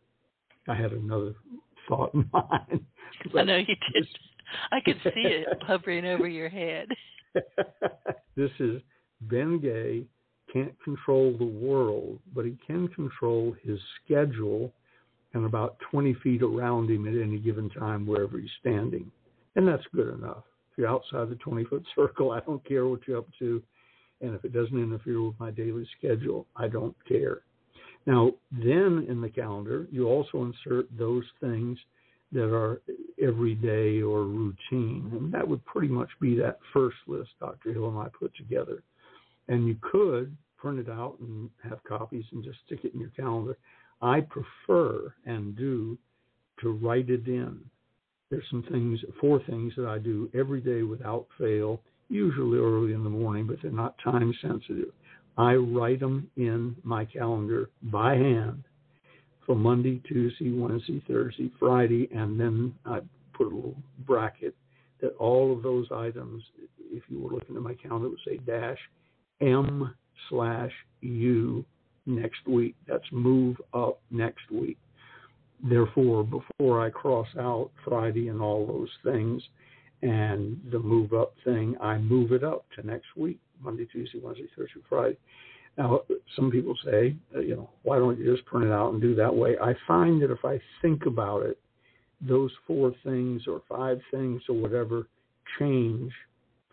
I had another thought in mind. I know you did. I could see it hovering over your head. This is Ben Gay can't control the world, but he can control his schedule and about 20 feet around him at any given time wherever he's standing. And that's good enough. If you're outside the 20-foot circle, I don't care what you're up to. And if it doesn't interfere with my daily schedule, I don't care. Now, then in the calendar, you also insert those things that are everyday or routine. And that would pretty much be that first list Dr. Hill and I put together. And you could print it out and have copies and just stick it in your calendar. I prefer and do to write it in. There's 4 things that I do every day without fail, usually early in the morning, but they're not time sensitive. I write them in my calendar by hand for Monday, Tuesday, Wednesday, Thursday, Friday, and then I put a little bracket that all of those items, if you were looking at my calendar, it would say -M/U next week. That's move up next week. Therefore, before I cross out Friday and all those things and the move up thing, I move it up to next week, Monday, Tuesday, Wednesday, Thursday, Friday. Now, some people say, why don't you just print it out and do that way? I find that if I think about it, those 4 things or 5 things or whatever change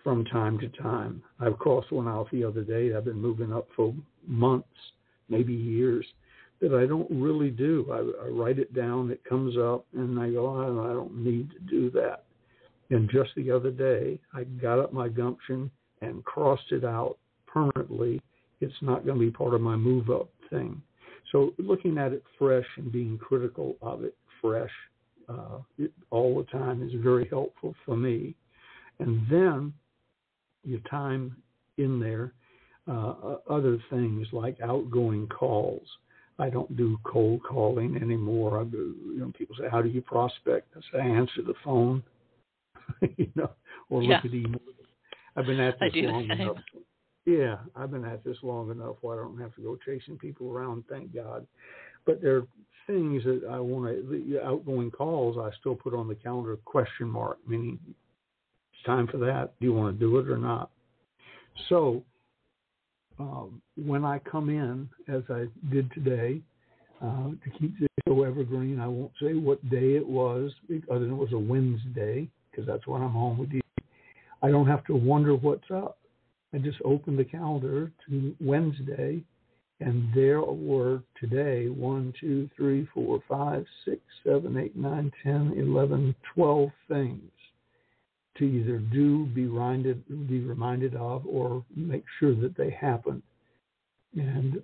from time to time. I've crossed one out the other day. I've been moving up for months, maybe years, that I don't really do. I write it down, it comes up, and I go, I don't need to do that. And just the other day, I got up my gumption and crossed it out permanently. It's not going to be part of my move up thing. So looking at it fresh and being critical of it fresh all the time is very helpful for me. And then your time in there, other things like outgoing calls. I don't do cold calling anymore. I do, people say, how do you prospect? I say, I answer the phone, or look at email. I've been at this long enough. Yeah, I've been at this long enough where I don't have to go chasing people around, thank God. But there are things that I want to, the outgoing calls, I still put on the calendar question mark, meaning it's time for that. Do you want to do it or not? So when I come in, as I did today, to keep the show evergreen, I won't say what day it was, other than it was a Wednesday, because that's when I'm home with you. I don't have to wonder what's up. I just open the calendar to Wednesday, and there were today 1, 2, 3, 4, 5, 6, 7, 8, 9, 10, 11, 12 things to either do, be reminded of, or make sure that they happen. And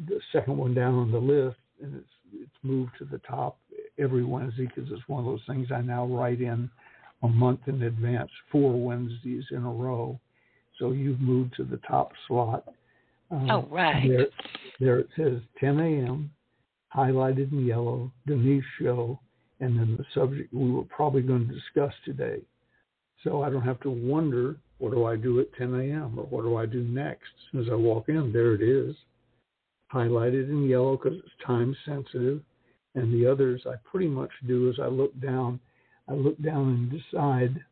the second one down on the list, and it's moved to the top every Wednesday because it's one of those things I now write in a month in advance, 4 Wednesdays in a row. So you've moved to the top slot. Oh, right. There it says 10 a.m., highlighted in yellow, Denise show, and then the subject we were probably going to discuss today. So I don't have to wonder, what do I do at 10 a.m. or what do I do next? As soon as I walk in, there it is, highlighted in yellow because it's time sensitive. And the others I pretty much do is I look down and decide.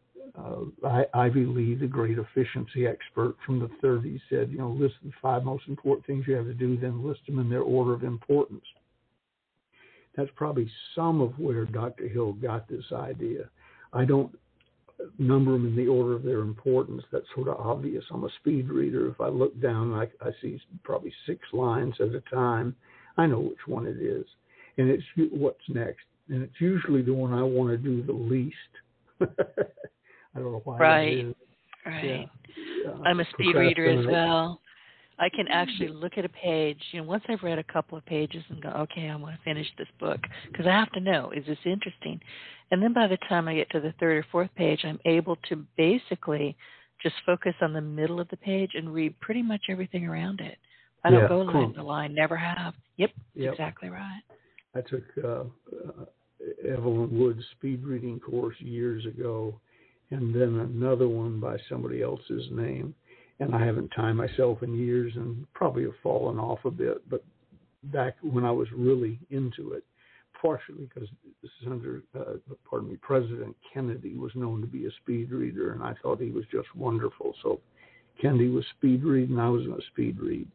Ivy Lee, the great efficiency expert from the 30s, said, list the 5 most important things you have to do, then list them in their order of importance. That's probably some of where Dr. Hill got this idea. I don't number them in the order of their importance. That's sort of obvious. I'm a speed reader. If I look down, I see probably 6 lines at a time. I know which one it is. And it's what's next. And it's usually the one I want to do the least. I don't know why. Right. That is. Right. Yeah. I'm a speed reader as well. I can actually look at a page, once I've read a couple of pages and go, okay, I want to finish this book, because I have to know, is this interesting? And then by the time I get to the 3rd or 4th page, I'm able to basically just focus on the middle of the page and read pretty much everything around it. I don't go line to line, never have. Yep. Exactly right. I took Evelyn Wood's speed reading course years ago, and then another one by somebody else's name. And I haven't timed myself in years and probably have fallen off a bit. But back when I was really into it, partially because this is under, President Kennedy was known to be a speed reader, and I thought he was just wonderful. So Kennedy was speed reading, I was going to speed read.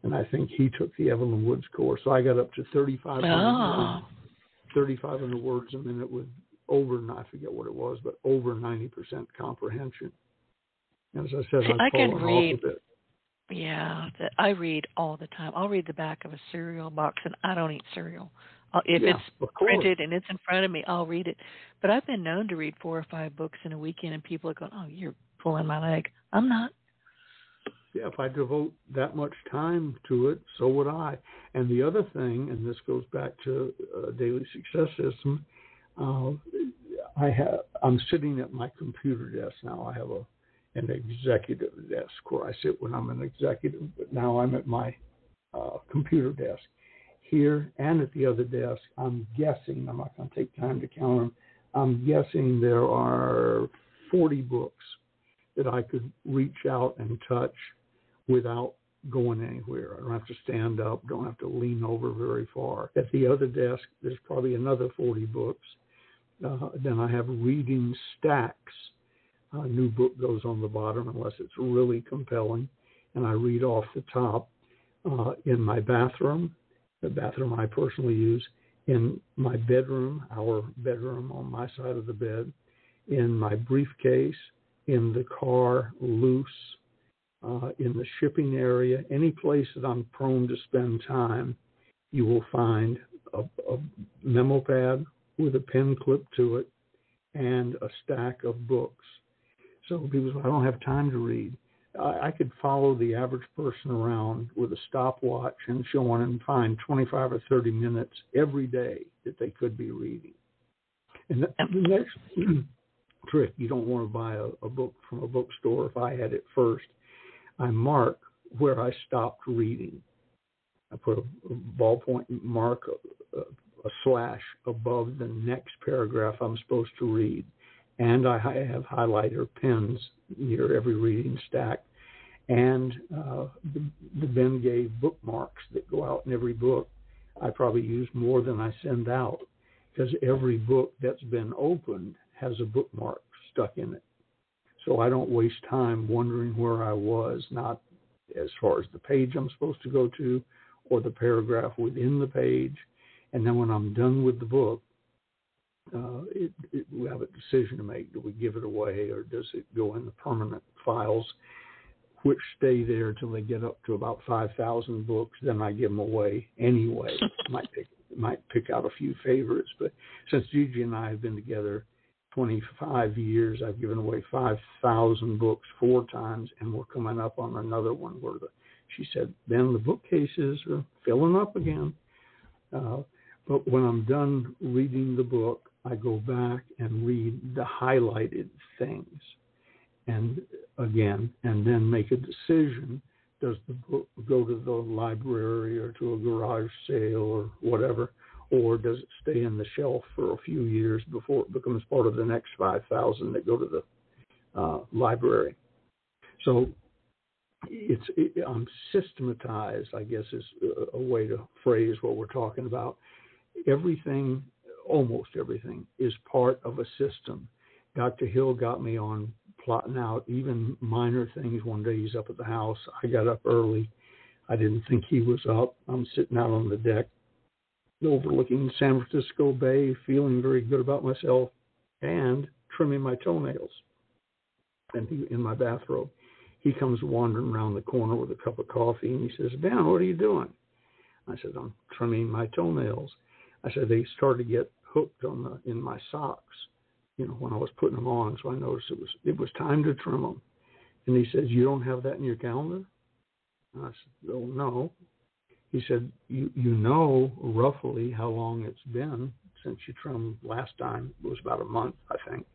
And I think he took the Evelyn Woods course. So I got up to 3,500 words a minute with over, I forget what it was, but over 90% comprehension. As I said, I can read. Off a bit. Yeah, I read all the time. I'll read the back of a cereal box, and I don't eat cereal. If it's printed and it's in front of me, I'll read it. But I've been known to read 4 or 5 books in a weekend, and people are going, "Oh, you're pulling my leg." I'm not. Yeah, if I devote that much time to it, so would I. And the other thing, and this goes back to Daily Success System, I'm sitting at my computer desk now. I have an executive desk where I sit when I'm an executive, but now I'm at my computer desk. Here and at the other desk, I'm guessing, I'm not going to take time to count them, I'm guessing there are 40 books that I could reach out and touch without going anywhere. I don't have to stand up, don't have to lean over very far. At the other desk, there's probably another 40 books. Then I have reading stacks. A new book goes on the bottom unless it's really compelling, and I read off the top. In my bathroom, the bathroom I personally use, in my bedroom, our bedroom on my side of the bed, in my briefcase, in the car, loose, in the shipping area, any place that I'm prone to spend time, you will find a memo pad with a pen clip to it and a stack of books. So because I don't have time to read, I could follow the average person around with a stopwatch and so on and find 25 or 30 minutes every day that they could be reading. And the next trick, you don't want to buy a book from a bookstore. If I had it first, I mark where I stopped reading. I put a ballpoint mark, a slash above the next paragraph I'm supposed to read. And I have highlighter pens near every reading stack. And the Ben gave bookmarks that go out in every book. I probably use more than I send out, because every book that's been opened has a bookmark stuck in it. So I don't waste time wondering where I was, not as far as the page I'm supposed to go to or the paragraph within the page. And then when I'm done with the book, we have a decision to make. Do we give it away, or does it go in the permanent files, which stay there till they get up to about 5,000 books? Then I give them away anyway. Might pick out a few favorites, but since Gigi and I have been together 25 years, I've given away 5,000 books 4 times, and we're coming up on another one where she said, "Ben, the bookcases are filling up again." But when I'm done reading the book, I go back and read the highlighted things, and then make a decision. Does the book go to the library or to a garage sale or whatever, or does it stay in the shelf for a few years before it becomes part of the next 5,000 that go to the library? So I'm systematized, I guess is a way to phrase what we're talking about. Everything, almost everything, is part of a system. Dr. Hill got me on plotting out even minor things. One day he's up at the house. I got up early. I didn't think he was up. I'm sitting out on the deck overlooking San Francisco Bay, feeling very good about myself, and trimming my toenails in my bathrobe. He comes wandering around the corner with a cup of coffee, and he says, "Ben, what are you doing?" I said, "I'm trimming my toenails." I said, "They started to get hooked in my socks, when I was putting them on." So I noticed it was time to trim them. And he says, "You don't have that in your calendar?" And I said, "Oh, no." He said, you know roughly how long it's been since you trimmed last time. It was about a month, I think.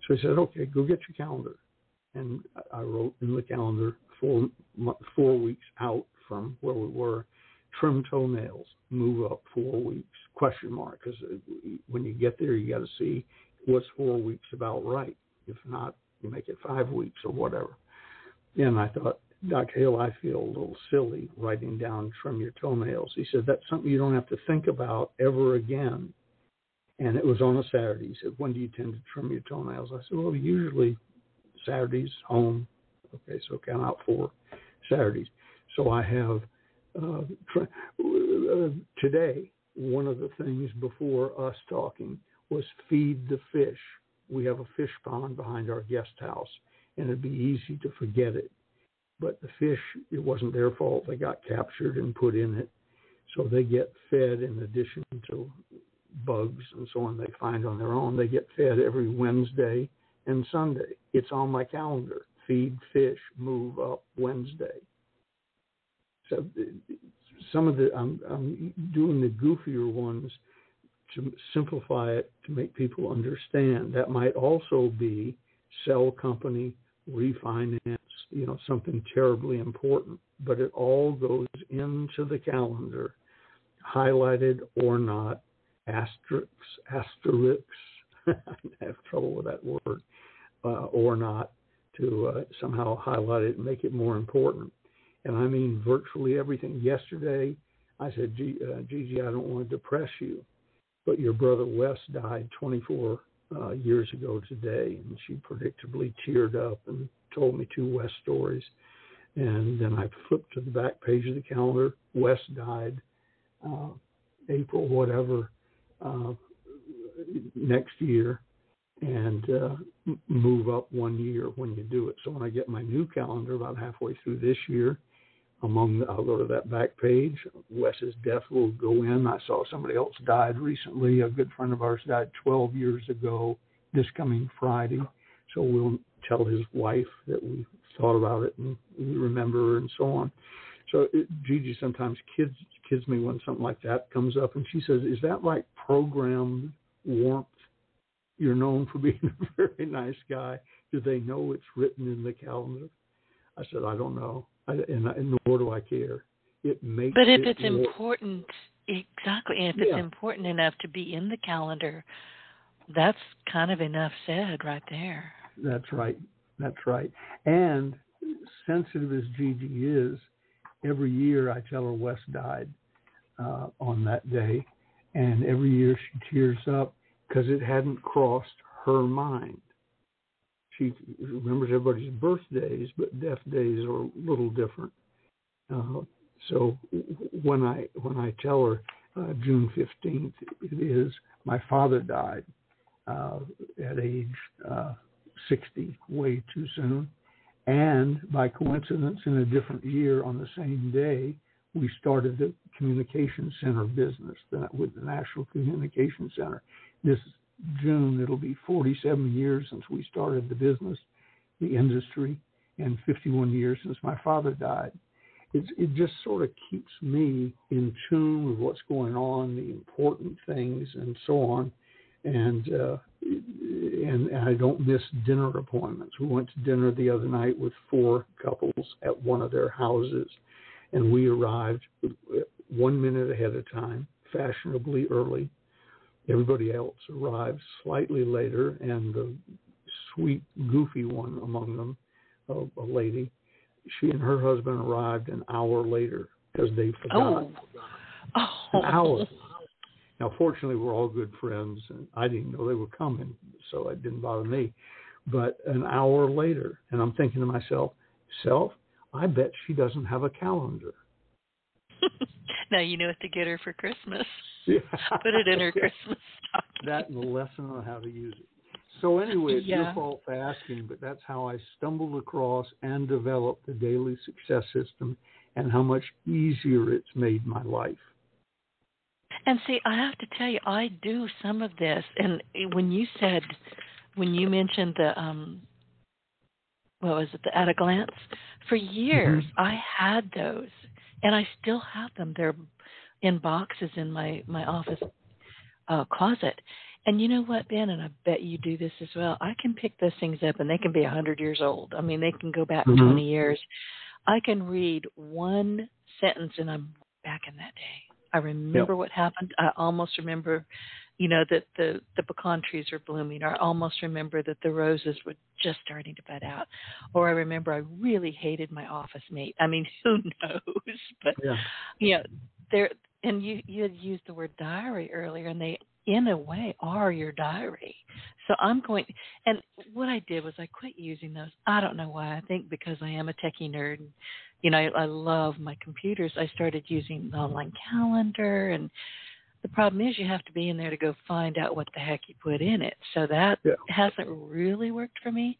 So he said, "Okay, go get your calendar." And I wrote in the calendar 4 weeks out from where we were, trim toenails, move up 4 weeks, ? Because when you get there, you got to see what's 4 weeks about right. If not, you make it 5 weeks or whatever. And I thought, "Dr. Hill, I feel a little silly writing down trim your toenails." He said, "That's something you don't have to think about ever again." And it was on a Saturday. He said, "When do you tend to trim your toenails?" I said, "Well, usually Saturdays, home." Okay, so count out 4 Saturdays. So I have today, one of the things before us talking was feed the fish. We have a fish pond behind our guest house, and it'd be easy to forget it. But the fish, it wasn't their fault. They got captured and put in it. So they get fed in addition to bugs and so on they find on their own. They get fed every Wednesday and Sunday. It's on my calendar. Feed fish, move up Wednesday. So some of I'm doing the goofier ones to simplify it, to make people understand. That might also be sell company, refinance, something terribly important. But it all goes into the calendar, highlighted or not, asterisks. I have trouble with that word, or not, to somehow highlight it and make it more important. And I mean virtually everything. Yesterday, I said, Gigi, I don't want to depress you, but your brother Wes died 24 years ago today. And she predictably teared up and told me 2 Wes stories. And then I flipped to the back page of the calendar. Wes died April, whatever, next year. And move up 1 year when you do it. So when I get my new calendar about halfway through this year, I'll go to that back page. Wes's death will go in. I saw somebody else died recently. A good friend of ours died 12 years ago this coming Friday. So we'll tell his wife that we thought about it and we remember her and so on. So Gigi sometimes kids me when something like that comes up, and she says, "Is that like programmed warmth? You're known for being a very nice guy. Do they know it's written in the calendar?" I said, "I don't know, and nor do I care. It makes But if it it's more important, exactly, and if it's important enough to be in the calendar, that's kind of enough said right there. That's right. And sensitive as Gigi is, every year I tell her Wes died on that day, and every year she tears up because it hadn't crossed her mind. She remembers everybody's birthdays, but death days are a little different. So when I tell her June 15th, it is my father died at age 60, way too soon. And by coincidence, in a different year on the same day, we started the communication center business with the National Communication Center. This June, it'll be 47 years since we started the business, the industry, and 51 years since my father died. It just sort of keeps me in tune with what's going on, the important things, and so on. And I don't miss dinner appointments. We went to dinner the other night with 4 couples at one of their houses, and we arrived 1 minute ahead of time, fashionably early. Everybody else arrived slightly later, and the sweet, goofy one among them, a lady, she and her husband arrived an hour later because they forgot. An hour. Now, fortunately, we're all good friends, and I didn't know they were coming, so it didn't bother me. But an hour later, and I'm thinking to myself, I bet she doesn't have a calendar. Now you know what to get her for Christmas. Yeah. Put it in her Christmas stocking. That and the lesson on how to use it. So anyway, it's your fault for asking, but that's how I stumbled across and developed the daily success system and how much easier it's made my life. And see, I have to tell you, I do some of this. And when you mentioned the, the at a glance, for years I had those, and I still have them. They're in boxes in my office closet. And you know what, Ben, and I bet you do this as well, I can pick those things up, and they can be 100 years old. I mean, they can go back 20 years. I can read one sentence, and I'm back in that day. I remember what happened. I almost remember, that the pecan trees are blooming. Or I almost remember that the roses were just starting to bud out. Or I remember I really hated my office mate. I mean, who knows? But, and you had used the word diary earlier, and they, in a way, are your diary. So and what I did was I quit using those. I don't know why. I think because I am a techie nerd. And, I love my computers. I started using the online calendar, and the problem is you have to be in there to go find out what the heck you put in it. So that hasn't really worked for me.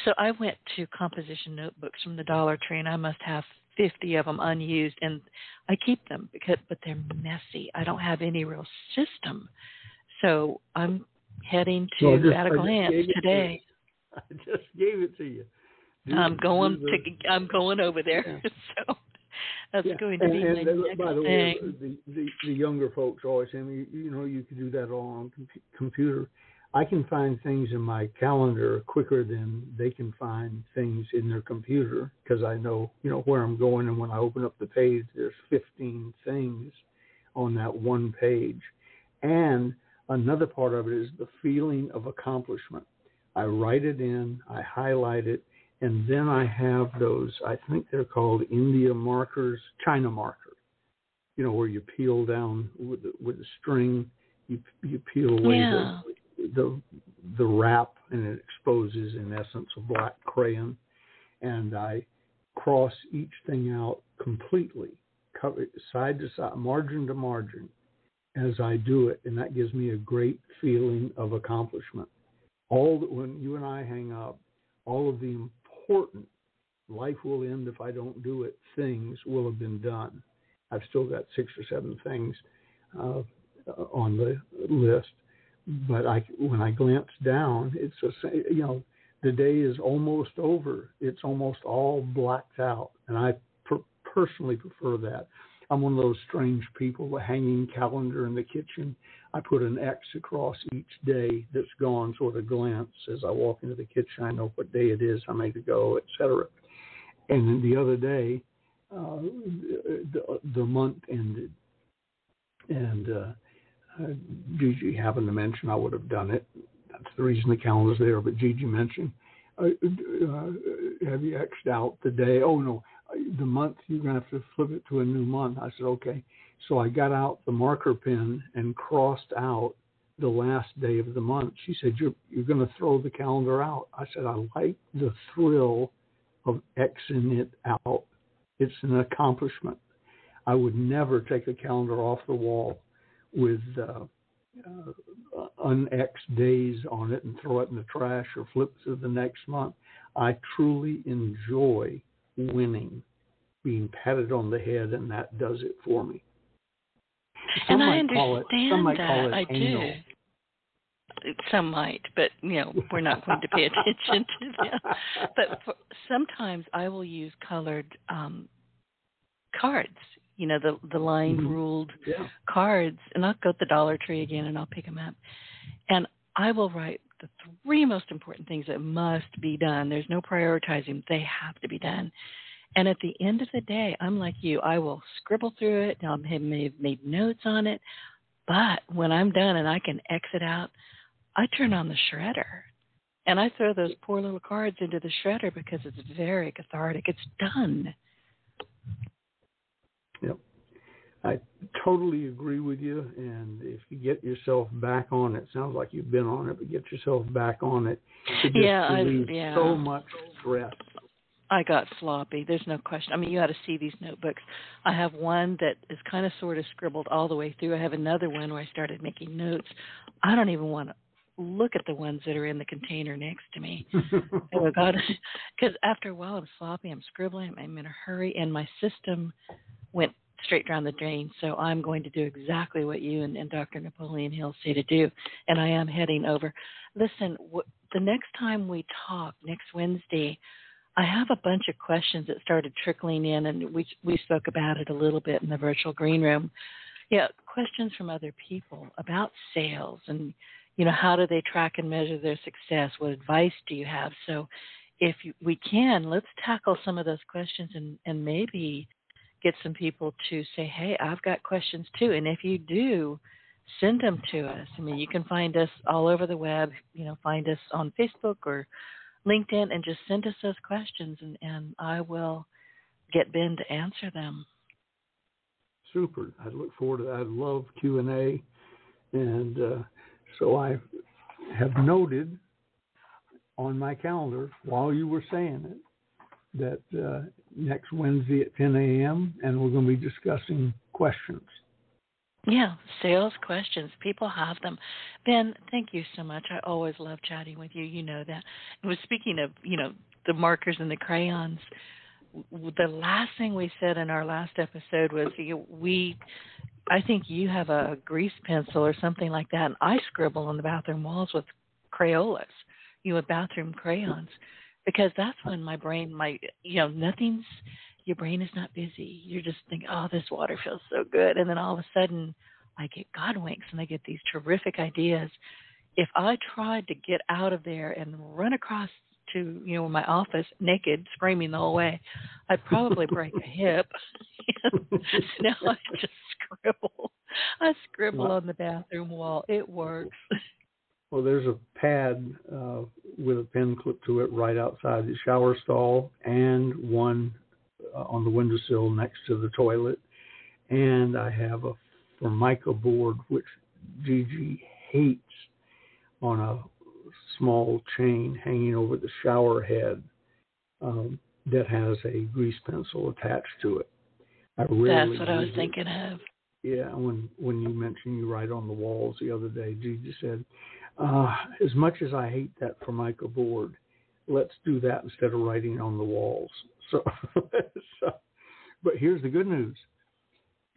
So I went to composition notebooks from the Dollar Tree, and I must have 50 of them unused, and I keep them but they're messy. I don't have any real system. So I'm heading to At a Glance today. I just gave it to you. I'm going over there. So that's going to be my next by the thing. Way, the younger folks always say, you can do that all on computer. I can find things in my calendar quicker than they can find things in their computer because I know, where I'm going. And when I open up the page, there's 15 things on that one page. And another part of it is the feeling of accomplishment. I write it in, I highlight it, and then I have those, I think they're called India markers, China markers, where you peel down with a string, you peel away the wrap, and it exposes, in essence, a black crayon. And I cross each thing out completely, cover it side to side, margin to margin, as I do it. And that gives me a great feeling of accomplishment. When you and I hang up, all of the important life will end if I don't do it things will have been done. I've still got 6 or 7 things on the list. But when I glance down, it's the day is almost over. It's almost all blacked out, and I personally prefer that. I'm one of those strange people, the hanging calendar in the kitchen. I put an X across each day that's gone, sort of glance as I walk into the kitchen. I know what day it is, how many to go, etc. And then the other day, the month ended, and Gigi happened to mention I would have done it. That's the reason the calendar's there. But Gigi mentioned have you X'd out the day? Oh, no, the month, you're going to have to flip it to a new month. I said, okay. So I got out the marker pen and crossed out the last day of the month. She said, you're going to throw the calendar out. I said, I like the thrill of Xing it out. It's an accomplishment. I would never take a calendar off the wall with un-X days on it and throw it in the trash or flip to the next month. I truly enjoy winning, being patted on the head, and that does it for me. And I understand some might that. call it I anal. do. Some might, but we're not going to pay attention to that. But sometimes I will use colored cards. The line ruled cards, and I'll go to the Dollar Tree again, and I'll pick them up, and I will write the 3 most important things that must be done. There's no prioritizing; they have to be done. And at the end of the day, I'm like you. I will scribble through it. I may have made notes on it, but when I'm done and I can X it out, I turn on the shredder, and I throw those poor little cards into the shredder because it's very cathartic. It's done. Yep. I totally agree with you, and if you get yourself back on it, sounds like you've been on it, but get yourself back on it. It just relieves so much stress. I got sloppy. There's no question. I mean, you ought to see these notebooks. I have one that is kind of sort of scribbled all the way through. I have another one where I started making notes. I don't even want to look at the ones that are in the container next to me. Because after a while I'm sloppy, I'm scribbling, I'm in a hurry, and my system went straight down the drain. So I'm going to do exactly what you and Dr. Napoleon Hill say to do, and I am heading over. Listen, the next time we talk, next Wednesday, I have a bunch of questions that started trickling in, and we spoke about it a little bit in the virtual green room. Yeah, questions from other people about sales and, how do they track and measure their success? What advice do you have? So if we can, let's tackle some of those questions and maybe get some people to say, hey, I've got questions too. And if you do, send them to us. I mean, you can find us all over the web, find us on Facebook or LinkedIn, and just send us those questions, and I will get Ben to answer them. Super. I look forward to that. I love Q&A, and so I have noted on my calendar while you were saying it that next Wednesday at 10 a.m., and we're going to be discussing questions. Yeah, sales questions. People have them. Ben, thank you so much. I always love chatting with you. You know that. And speaking of, the markers and the crayons, the last thing we said in our last episode was I think you have a grease pencil or something like that, and I scribble on the bathroom walls with Crayolas, with bathroom crayons, because that's when my brain, your brain is not busy. You're just thinking, oh, this water feels so good. And then all of a sudden I get God winks and I get these terrific ideas. If I tried to get out of there and run across to, my office naked, screaming the whole way, I'd probably break a hip. So now I just scribble. I scribble on the bathroom wall. It works. Well, there's a pad with a pen clip to it right outside the shower stall, and one on the windowsill next to the toilet. And I have a Formica board, which Gigi hates, on a small chain hanging over the shower head that has a grease pencil attached to it. That's what I was thinking of. Yeah, when you mentioned you write on the walls the other day, Gigi said, as much as I hate that Formica board, let's do that instead of writing on the walls. So, but here's the good news.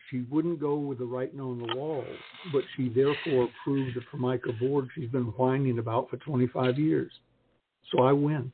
She wouldn't go with the writing on the walls, but she therefore approved the Formica board she's been whining about for 25 years. So I win.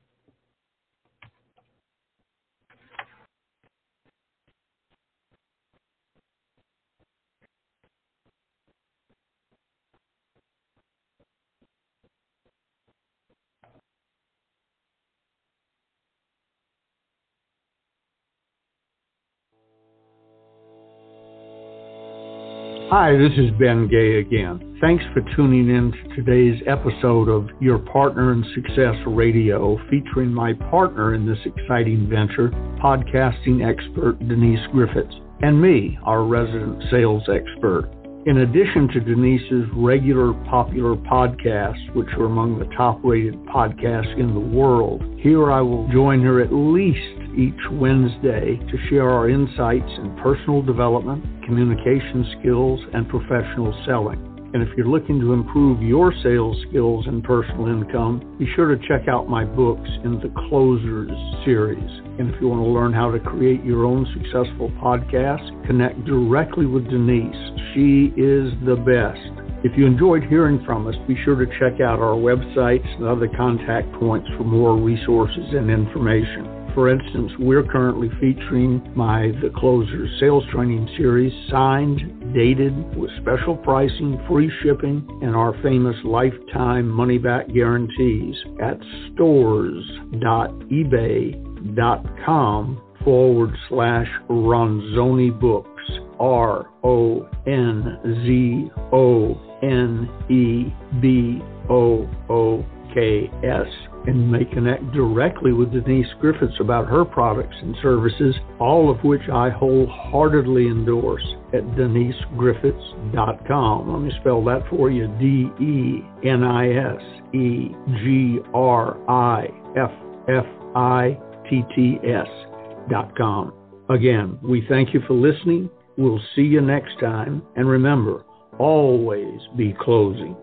Hi, this is Ben Gay again. Thanks for tuning in to today's episode of Your Partner in Success Radio, featuring my partner in this exciting venture, podcasting expert Denise Griffitts, and me, our resident sales expert. In addition to Denise's regular popular podcasts, which are among the top-rated podcasts in the world, here I will join her at least each Wednesday to share our insights in personal development, communication skills, and professional selling. And if you're looking to improve your sales skills and personal income, be sure to check out my books in the Closers series. And if you want to learn how to create your own successful podcast, connect directly with Denise. She is the best. If you enjoyed hearing from us, be sure to check out our websites and other contact points for more resources and information. For instance, we're currently featuring The Closers Sales Training Series, signed, dated, with special pricing, free shipping, and our famous lifetime money-back guarantees at stores.ebay.com/Ronzoni Books. RONZONEBOOKS. And you may connect directly with Denise Griffitts about her products and services, all of which I wholeheartedly endorse at denisegriffitts.com. Let me spell that for you, DENISEGRIFFITTS.com. Again, we thank you for listening. We'll see you next time. And remember, always be closing.